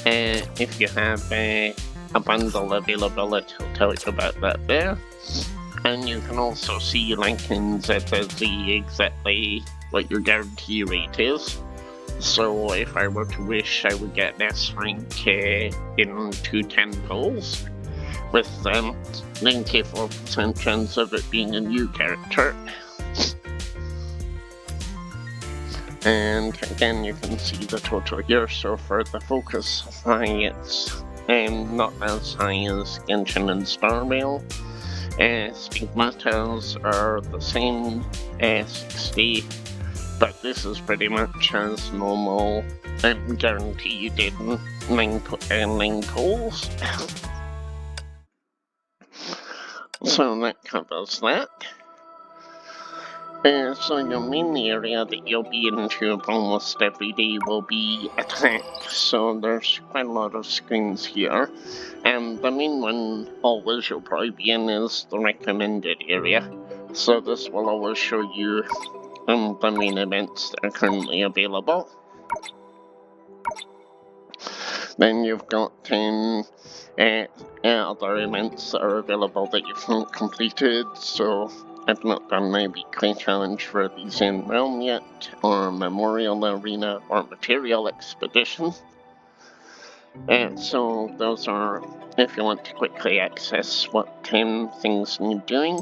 if you have a bundle availability, I'll tell you about that there. And you can also see rankings that exactly what your guarantee rate is. So if I were to wish, I would get S rank in 2 temples, with 94% chance of it being a new character. And again, you can see the total here. So for the focus supply, it's not as high as Genshin and Star Rail. Stigmatas are the same, 60, but this is pretty much as normal and guaranteed in 9 coals. So that covers that. So your main area that you'll be into almost every day will be attack. So there's quite a lot of screens here. And the main one always you'll probably be in is the recommended area. So this will always show you the main events that are currently available. Then you've got 10 other events that are available that you've not completed. So I've not done my weekly challenge for the Zen Realm yet, or Memorial Arena, or Material Expedition. So those are, if you want to quickly access what 10 things need doing.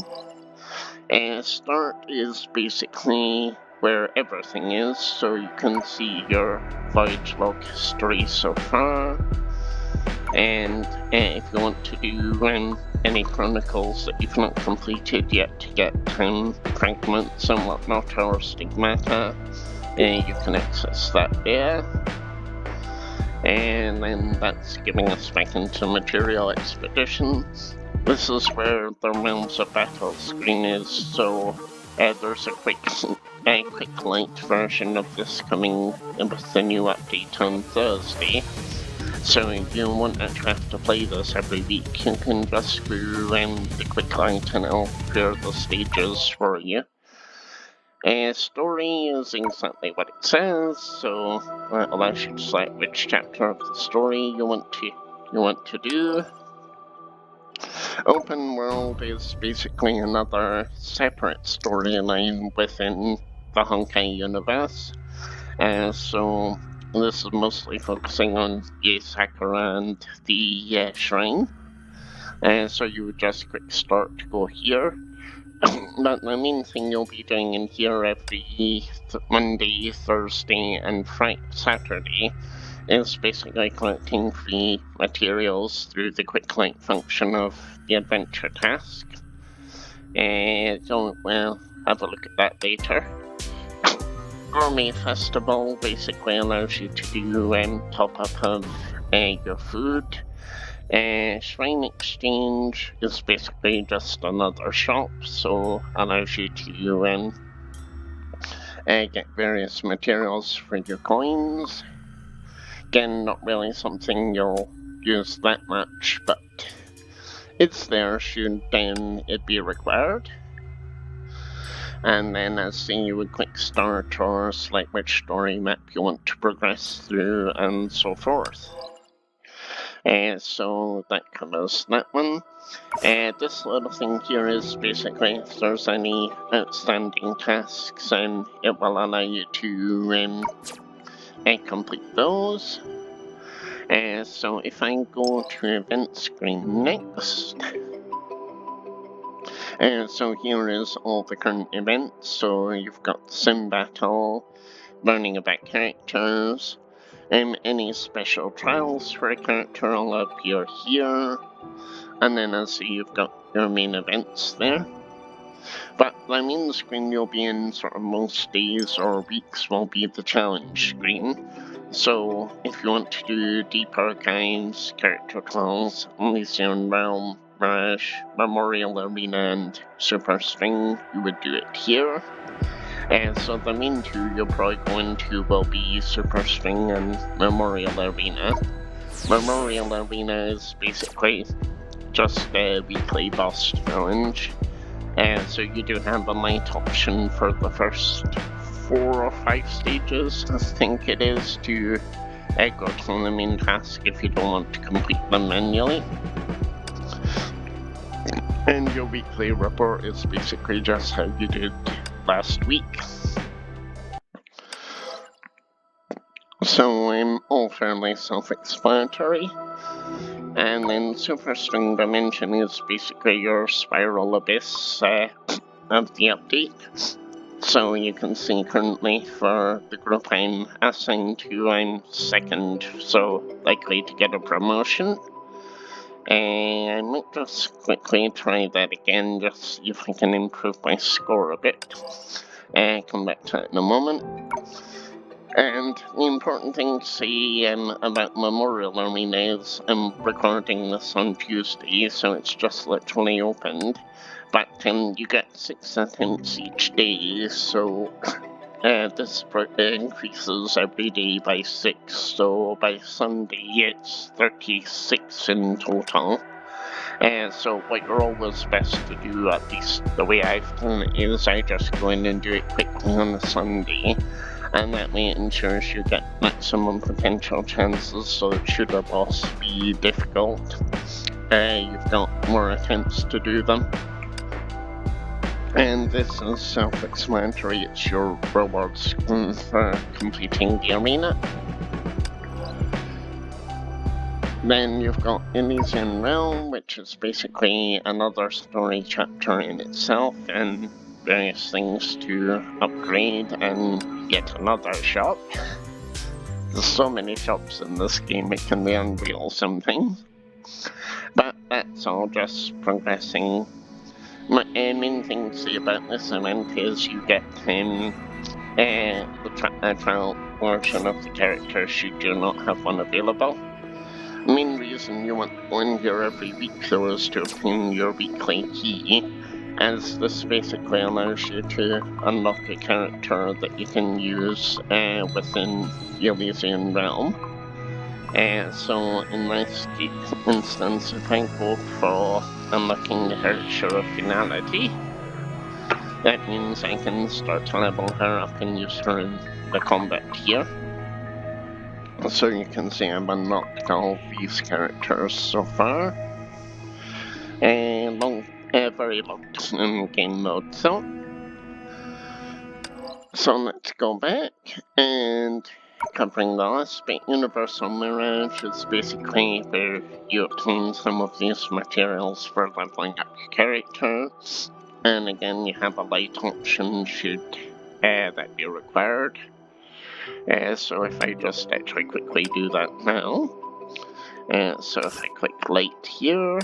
Start is basically where everything is, so you can see your voyage log history so far. And if you want to do any chronicles that you've not completed yet to get fragments and whatnot, or stigmata, you can access that there. And then that's giving us back into Material Expeditions. This is where the Realms of Battle screen is, so there's a quick light version of this coming with the new update on Thursday. So if you won't actually have to play this every week, you can just do the quick light and it'll clear the stages for you. Story is exactly what it says, so it allows you to select which chapter of the story you want to do. Open World is basically another separate storyline within the Honkai universe. So this is mostly focusing on Ye Sakura and the shrine. So you would just quick start to go here. But the main thing you'll be doing in here every Monday, Thursday, and Saturday is basically collecting free materials through the quick light function of the adventure task. So we'll have a look at that later. Gourmet Festival basically allows you to do top up of your food. Shrine Exchange is basically just another shop, so allows you to get various materials for your coins. Again, not really something you'll use that much, but it's there should then it be required. And then as seen, you would click start or select which story map you want to progress through and so forth. So that covers that one. This little thing here is basically if there's any outstanding tasks, and it will allow you to complete those. So if I go to event screen next, so here is all the current events. So you've got Sim Battle, learning about characters, any special trials for a character will appear here, and then as you've got your main events there. But the main screen you'll be in sort of most days or weeks will be the challenge screen. So if you want to do Deep Archives, Character Trials, Elysian Realm, Mirage, Memorial Arena, and Super String, you would do it here. So the main two you'll probably go into will be Super String and Memorial Arena. Memorial Arena is basically just a weekly boss challenge. So you do have a light option for the first 4 or 5 stages, I think it is, to go to the main task if you don't want to complete them manually. And your weekly report is basically just how you did last week. So all fairly self-explanatory. And then Super String Dimension is basically your spiral abyss of the update. So you can see currently for the group I'm assigned to, I'm second, so likely to get a promotion. And I might just quickly try that again, just see if I can improve my score a bit. Come back to that in a moment. And the important thing to say about Memorial Arena is I'm recording this on Tuesday, so it's just literally opened. But you get 6 attempts each day, so this increases every day by 6, so by Sunday it's 36 in total. So what you're always best to do, at least the way I've done it, is I just go in and do it quickly on a Sunday, and that way it ensures you get maximum potential chances, so should a boss be difficult, you've got more attempts to do them. And this is self-explanatory, it's your rewards for completing the arena. Then you've got Elysian Realm, which is basically another story chapter in itself, and various things to upgrade, and yet another shop. There's so many shops in this game, it can be unreal something. But that's all just progressing. My main thing to say about this event is you get a trial version of the character should you not have one available. The main reason you want one here every week, though, is to obtain your weekly key, as this basically allows you to unlock a character that you can use within the Elysian Realm. So in my instance, if I go for unlocking the character of Finality, that means I can start to level her up and use her in the combat here. So you can see I've unlocked all these characters so far. Very locked in game mode though. So let's go back and covering the last bit. Universal Mirage is basically where you obtain some of these materials for leveling up your character. And again, you have a light option should that be required. So if I just actually quickly do that now. So if I click light here,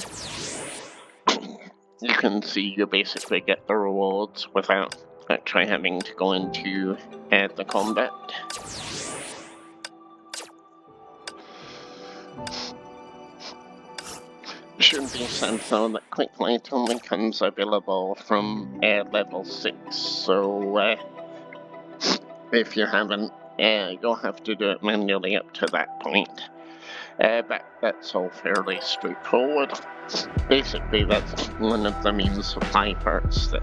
you can see you basically get the rewards without actually having to go into the combat. Should be said though that quick light only comes available from level 6, so if you haven't, you'll have to do it manually up to that point. But that's all fairly straightforward. Basically, that's one of the main supply parts that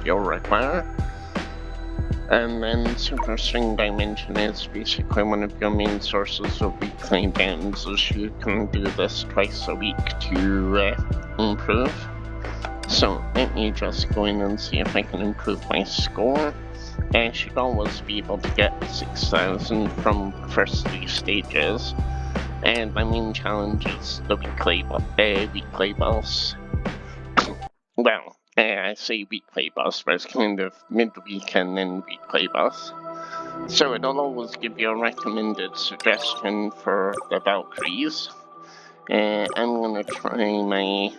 you'll require. And then Super String Dimension is basically one of your main sources of weekly gems, as you can do this twice a week to improve. So let me just go in and see if I can improve my score. I should always be able to get 6,000 from the first 3 stages. And my main challenge is the weekly boss. Well, I say weekly boss, but it's kind of midweek and then weekly boss. So it'll always give you a recommended suggestion for the Valkyries. I'm gonna try my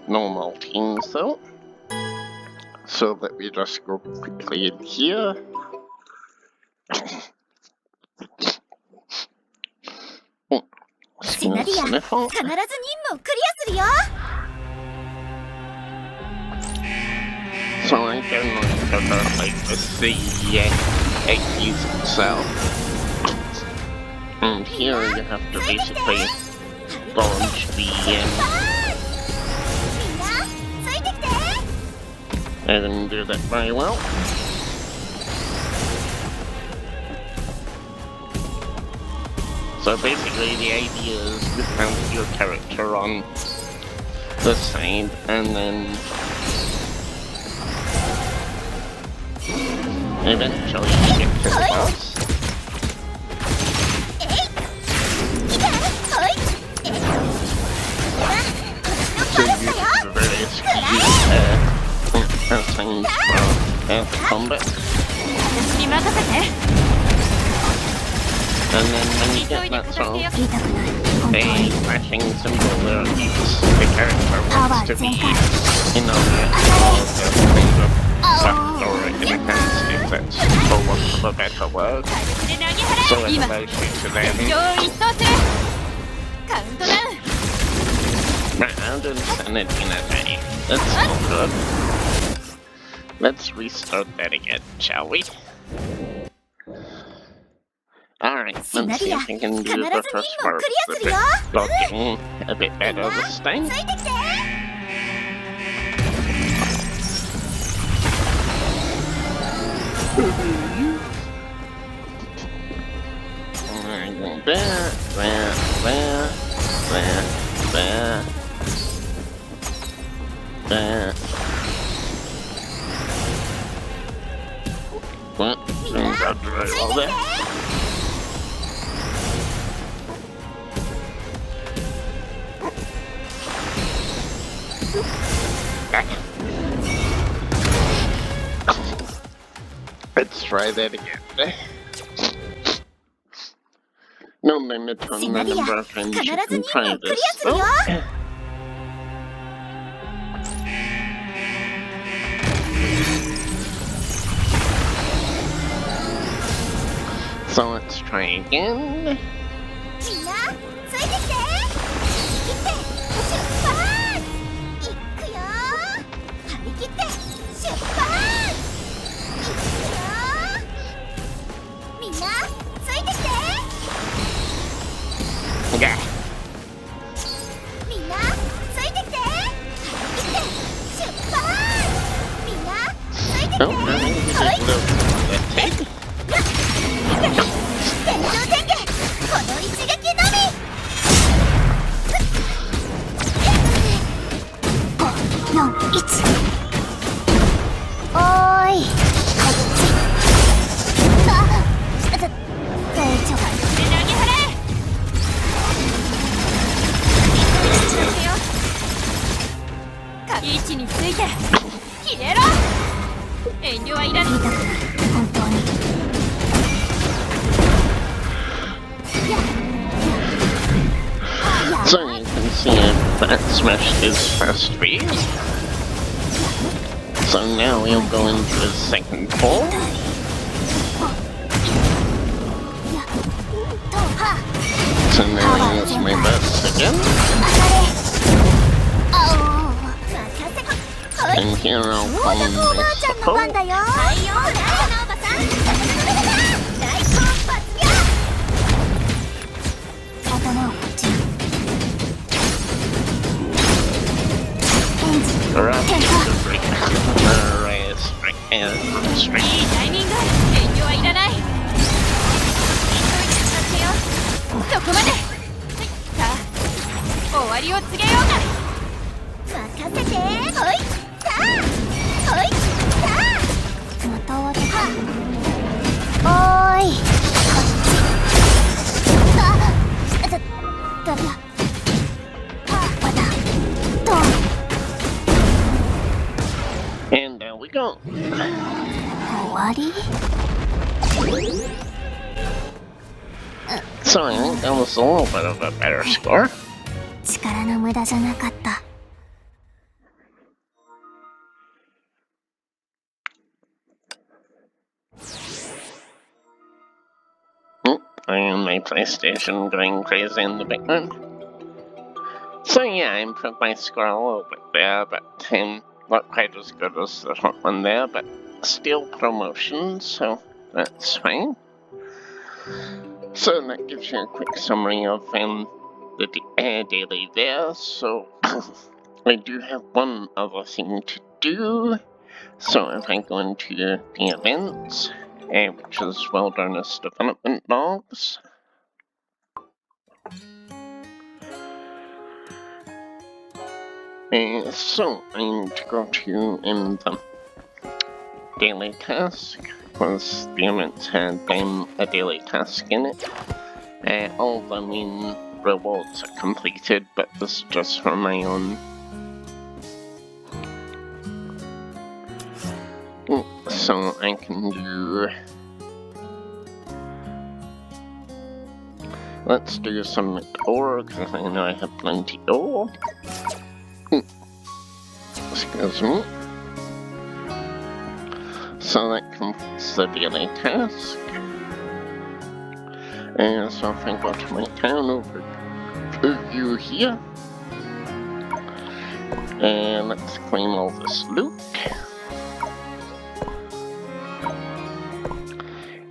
normal teams though. So let me just go quickly in here.シナリア、必ず任務をクリアするよ。 So I generally prefer like the keys itself. And here you have to basically dodge the I didn't do that very well. So basically the idea is you have your character on this side and then eventually you get to the boss. So you use the various keys assigned for the combat. And then when you get that sort of flashing symbol where the character wants to be in order for the kind of or enhanced if that's for want of a better word. So in relation to damage, round insanity in a day. That's not good. Let's restart that again, shall we? Alright, let's see if we can do the first part of the blocking a bit better this time. What? All that? Let's try that again. No limit on the number of times you can try this, though. So let's try again. Yeah. Oh, I think we just look at tape. So you can see that smashed his first phase. So now we'll go into his second pull. So now I use my best again. And here I'll call my support. And there we go. So I think that was a little bit of a better score. I am my PlayStation going crazy in the background. So yeah, I improved my score a little bit there, but not quite as good as the top one there, but still promotion, so that's fine. So that gives you a quick summary of the daily there. So I do have one other thing to do. So if I go into the events, which is Wilderness Development Logs. So I need to go to in the daily task, because the events had a daily task in it. All the main rewards are completed, but this is just for my own. So I can do. Let's do some ore, because I know I have plenty of ore. Excuse me. So that completes the daily task. And so if I go to my town over you here, and let's claim all this loot.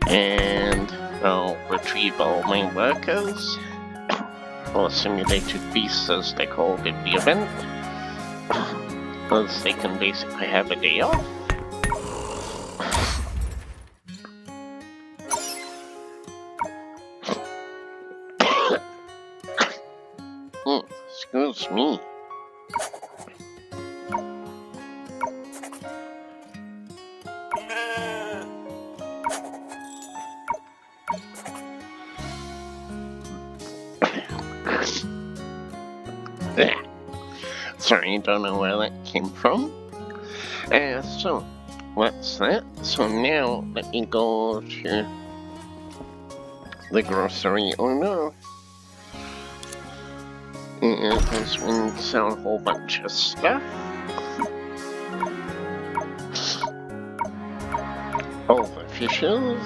And I'll retrieve all my workers, or simulated beasts as they called in the event, as they can basically have a day off. Excuse me. Sorry, don't know where that came from. So, what's that? So now, let me go to the grocery. Oh no! Because we need to sell a whole bunch of stuff. All the fishes.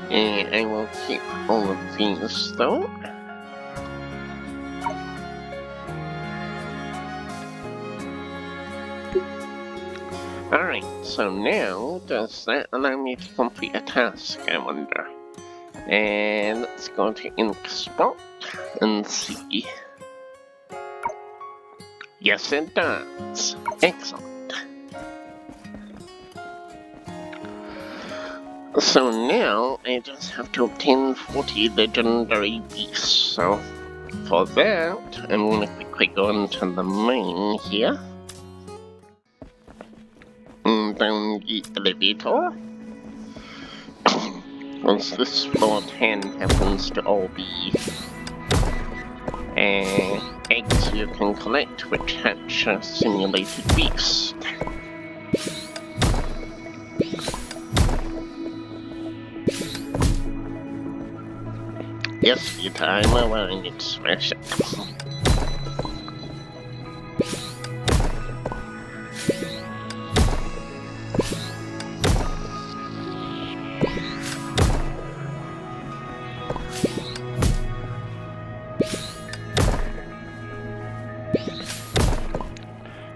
And I will keep all of these though. Alright, so now does that allow me to complete a task, I wonder? And let's go to Ink Spot and see. Yes, it does. Excellent. So now I just have to obtain 40 legendary beasts. So for that, I'm going to quickly go into the mine here. And down the elevator. Once this floor 10 happens to all be eggs you can collect which hatch a simulated beast. Yes, you time away and you'd smash it.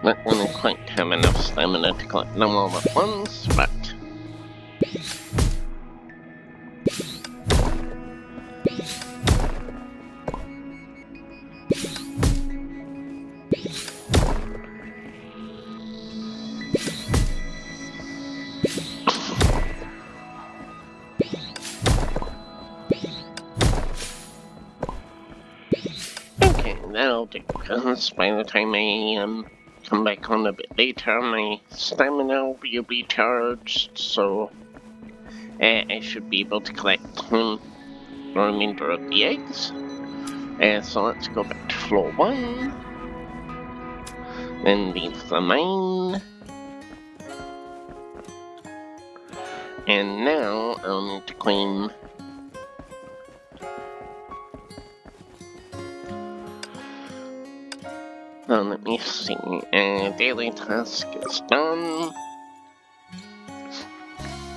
Not gonna quite have enough stamina to collect them all at once, but okay, that'll do, because by the time I come back on a bit later, my stamina will be recharged, so I should be able to collect the remainder of the eggs. So let's go back to floor 1, then leave the mine, and now I'll need to claim now let me see, daily task is done.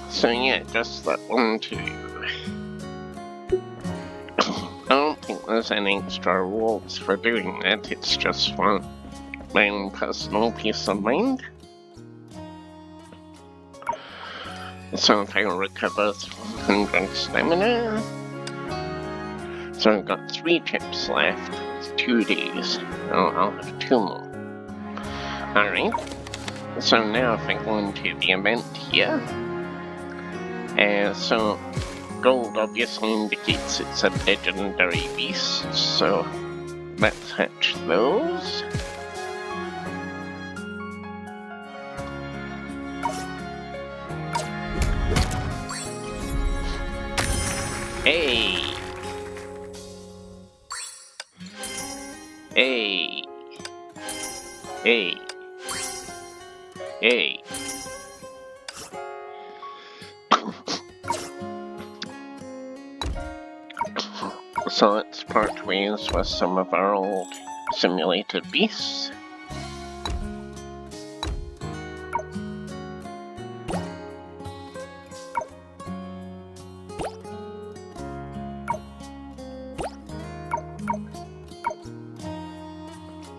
So yeah, just that one to do. I don't think there's any extra rewards for doing that, it's just for my own personal peace of mind. So if I recover 100 stamina, so I've got 3 trips left, it's 2 days, I'll have 2 more. Alright, so now if I go into the event here, so gold obviously indicates it's a legendary beast, so let's hatch those. Hey! Hey! Hey! Hey! So let's part ways with some of our old simulated beasts.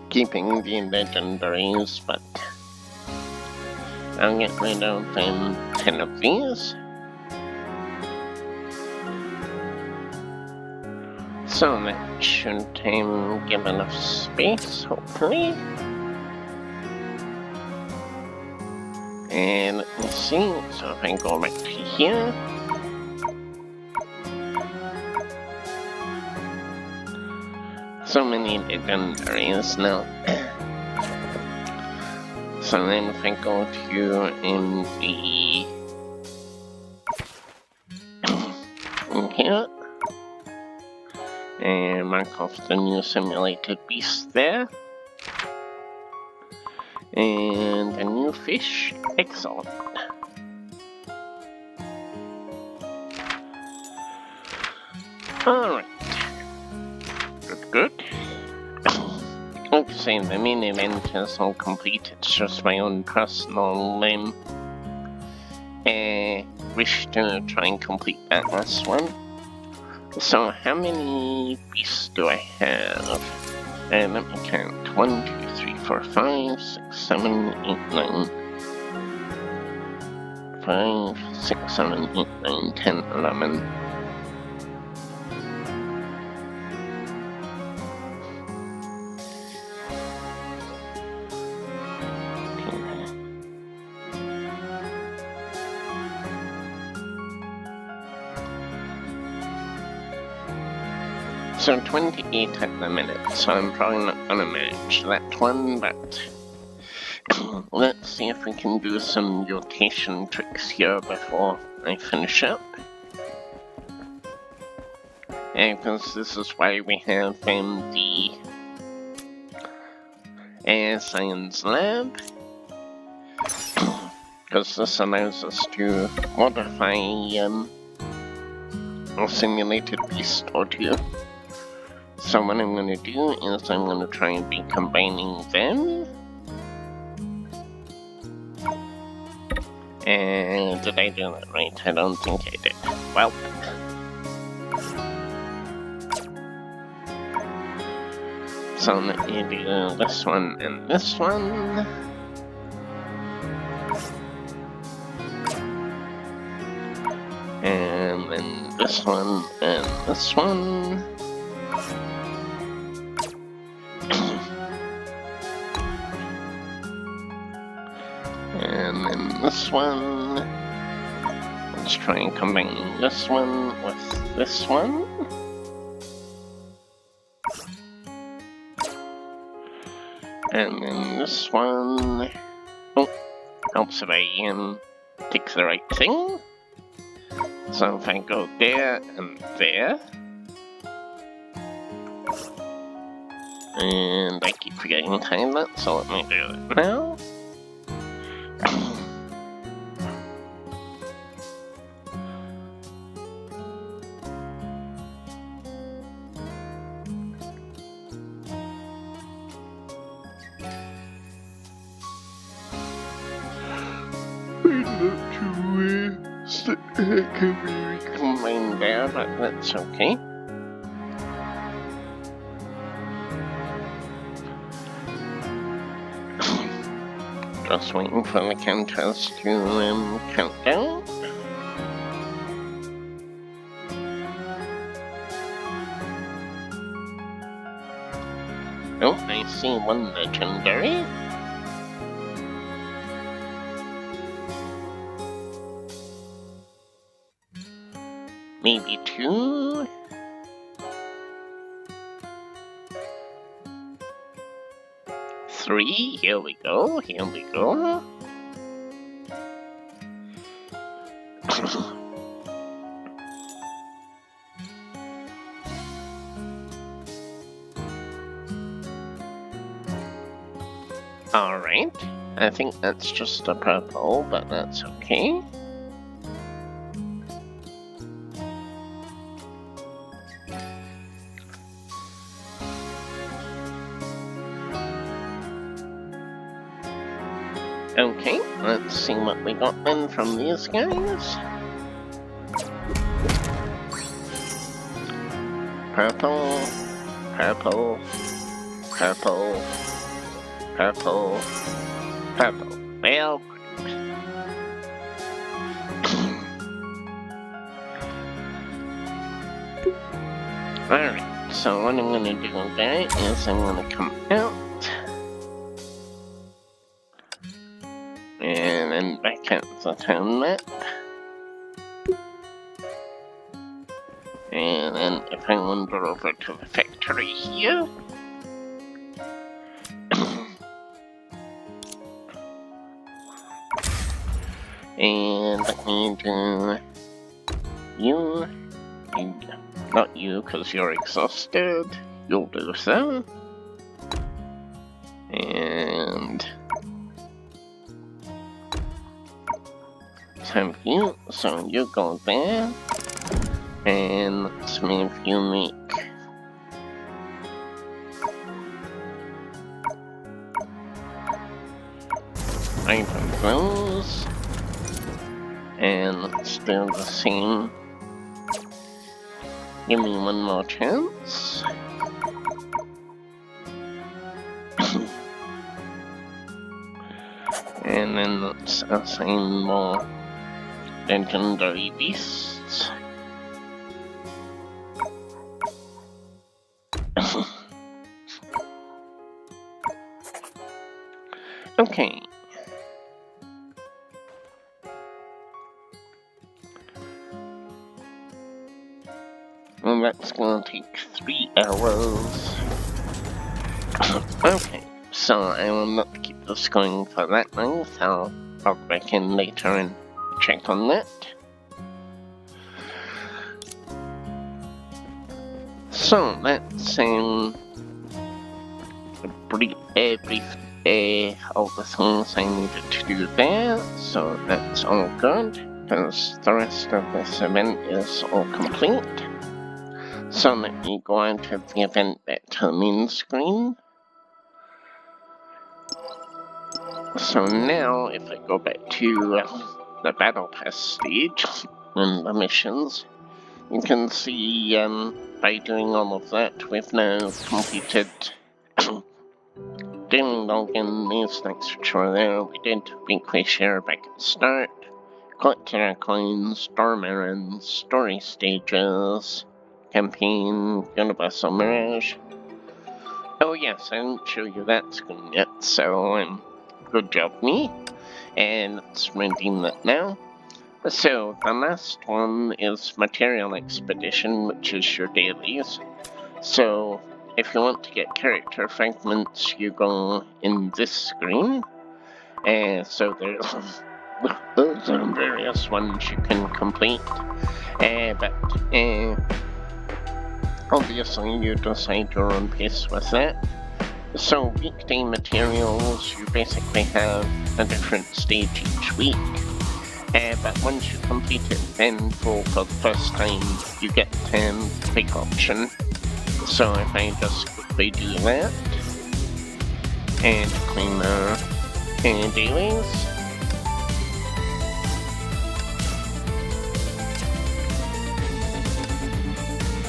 Keeping the legendaries, but I'll get rid of 10 of these. So that should give enough space, hopefully. And let me see, so if I go back to here. So many legendaries now. So then if I go to in here, and mark off the new simulated beast there, and a new fish, excellent. Alright, good. Okay, the main event is all complete. It's just my own personal wish to try and complete that last one. So how many beasts do I have? Let me count. 1, 2, 3, 4, 5, 6, 7, 8, 9. 5, 6, 7, 8, 9, 10, 11. So 28 at the minute, so I'm probably not gonna manage that one, but let's see if we can do some rotation tricks here before I finish up. Because this is why we have the science lab, because this allows us to modify a simulated beast or two. So what I'm going to do is I'm going to try and be combining them. And did I do that right? I don't think I did. Well. So let me do this one and this one. And then this one and this one. And then this one. Let's try and combine this one with this one. And then this one. Oh, helps if I take the right thing. So if I go there and there. And I keep forgetting to time that, so let me do it now. Can we recombine there, but that's okay. Just waiting for the counters to count down. Oh, I see one legendary. Maybe two. Three, here we go, here we go. Alright, I think that's just a purple, but that's okay. Okay, let's see what we got then from these guys. Purple, purple, purple, purple, purple. Well, alright, so what I'm gonna do there is I'm gonna come out and then back at the town map. And then if I wander over to the factory here, and let me do you, not you because you're exhausted, you'll do so, and have you, so you go there, and let's move you make five of those, and let's do the same. Give me one more chance. And then let's assign more legendary beasts. Okay. Well, that's gonna take 3 hours. Okay, so I will not keep this going for that long, so I'll log back in later and check on that. So that's a brief all the things I needed to do there, so that's all good, because the rest of this event is all complete. So let me go out of the event back to the main screen. So now, if I go back to the Battle Pass stage and the missions, you can see by doing all of that, we've now completed Daily Logan, these next which were there. We did weekly share back at the start, collected our coins, storm errands, story stages, campaign, Universal Mirage. Oh yes, I didn't show you that screen yet, so good job me, and let's redeem that now. So the last one is Material Expedition, which is your dailies. So if you want to get character fragments, you go in this screen. So there's those are various ones you can complete, but obviously you decide your own pace with that. So weekday materials, you basically have a different stage each week, but once you complete it then for the first time, you get the big option. So if I just quickly do that, and claim dailies,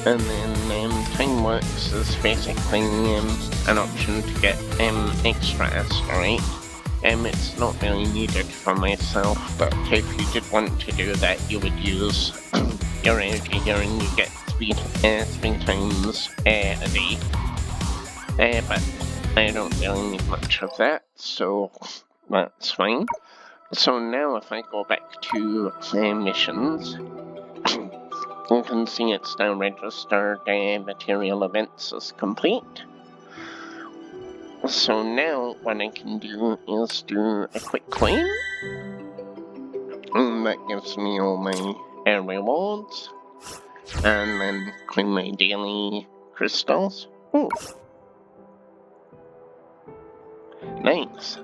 and then Timeworks is basically an option to get extra asteroid. It's not really needed for myself, but if you did want to do that, you would use your energy here and you get three times a day. But I don't really need much of that, so that's fine. So now if I go back to missions, you can see it's now registered material events as complete. So now what I can do is do a quick claim, and that gives me all my rewards, and then claim my daily crystals. Ooh. Nice.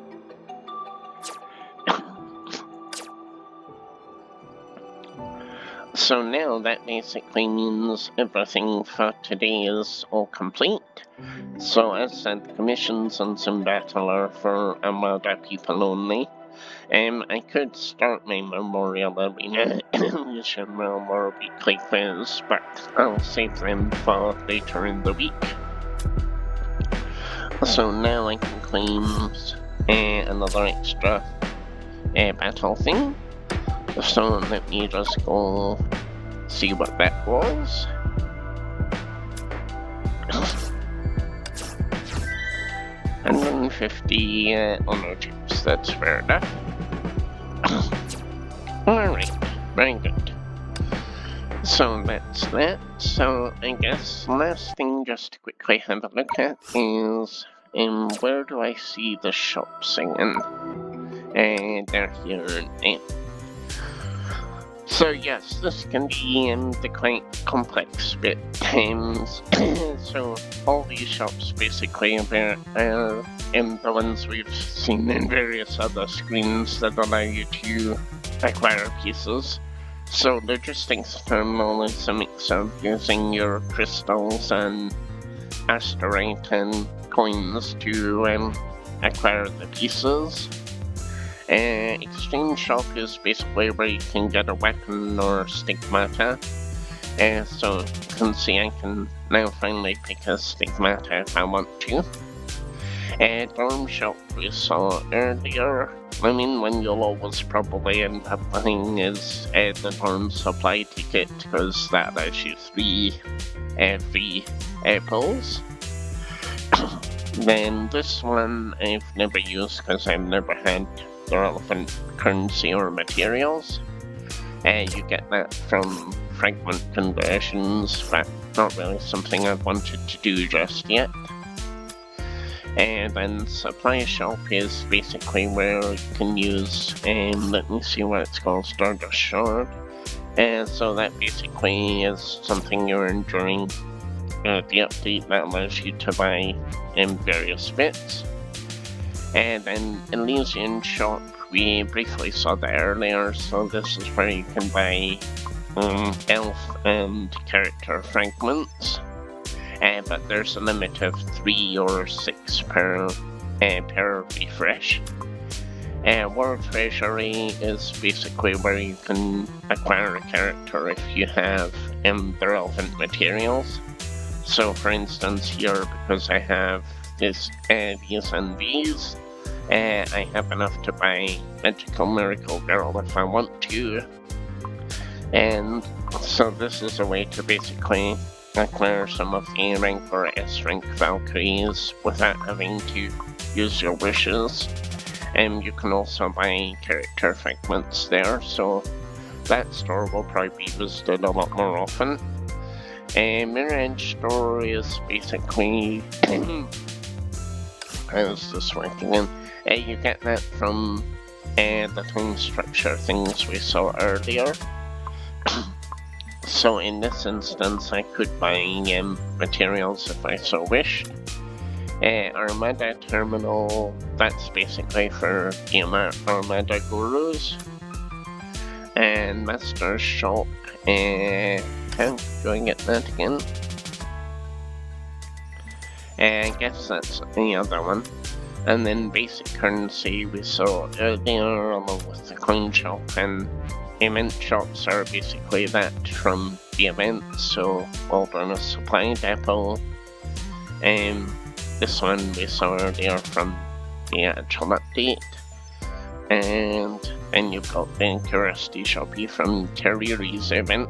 So now that basically means everything for today is all complete. So as said, the commissions on Sim Battle are for Armada people only. I could start my Memorial Arena Mission or weekly quiz, but I'll save them for later in the week. So now I can claim another extra battle thing. So let me just go see what that was. 150 honor chips, that's fair enough. Alright, very good. So that's that. So I guess last thing just to quickly have a look at is where do I see the shops again? They're here. So yes, this can be the quite complex bit. So all these shops basically are the ones we've seen in various other screens that allow you to acquire pieces. So logistics terminal is a mix of using your crystals and asterite and coins to acquire the pieces. Exchange shop is basically where you can get a weapon or stigmata. So you can see I can now finally pick a stigmata if I want to. Dorm shop we saw earlier. I mean, one you'll always probably end up buying is the dorm supply ticket, because that allows you free apples. Then this one I've never used because I've never had the relevant currency or materials. You get that from fragment conversions, but not really something I've wanted to do just yet. And then supply shop is basically where you can use, let me see what it's called, Stardust Shard. So that basically is something you earn during the update that allows you to buy various bits. And then Elysian shop, we briefly saw that earlier, so this is where you can buy elf and character fragments. But there's a limit of 3 or 6 per refresh. World Treasury is basically where you can acquire a character if you have the relevant materials. So for instance here, because I have these and these, I have enough to buy Magical Miracle Girl if I want to. And so this is a way to basically acquire some of the rank or S rank Valkyries without having to use your wishes. And you can also buy character fragments there, so that store will probably be visited a lot more often. Mirage store is basically how's this working in? You get that from the time structure things we saw earlier. So in this instance I could buy materials if I so wished. Armada terminal, that's basically for the Armada gurus. And Master shop, how do I get that again? I guess that's the other one. And then basic currency we saw earlier along with the coin shop, and event shops are basically that from the events, so Wilderness Supply Depot. This one we saw earlier from the actual update. And then you've got the Curiosity Shoppy from Terriery's event.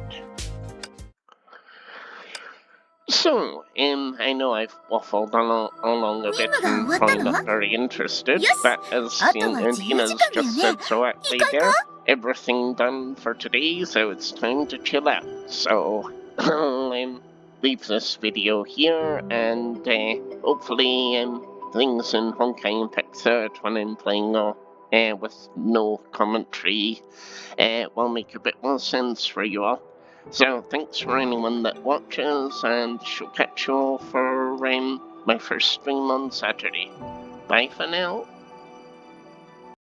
So, I know I've waffled along a bit and probably not very interested, but as Dina's just said so aptly there, everything done for today, so it's time to chill out. So, I'll leave this video here, and hopefully things in Honkai Impact 3rd when I'm playing with no commentary will make a bit more sense for you all. So thanks for anyone that watches, and she'll catch you all for my first stream on Saturday. Bye for now.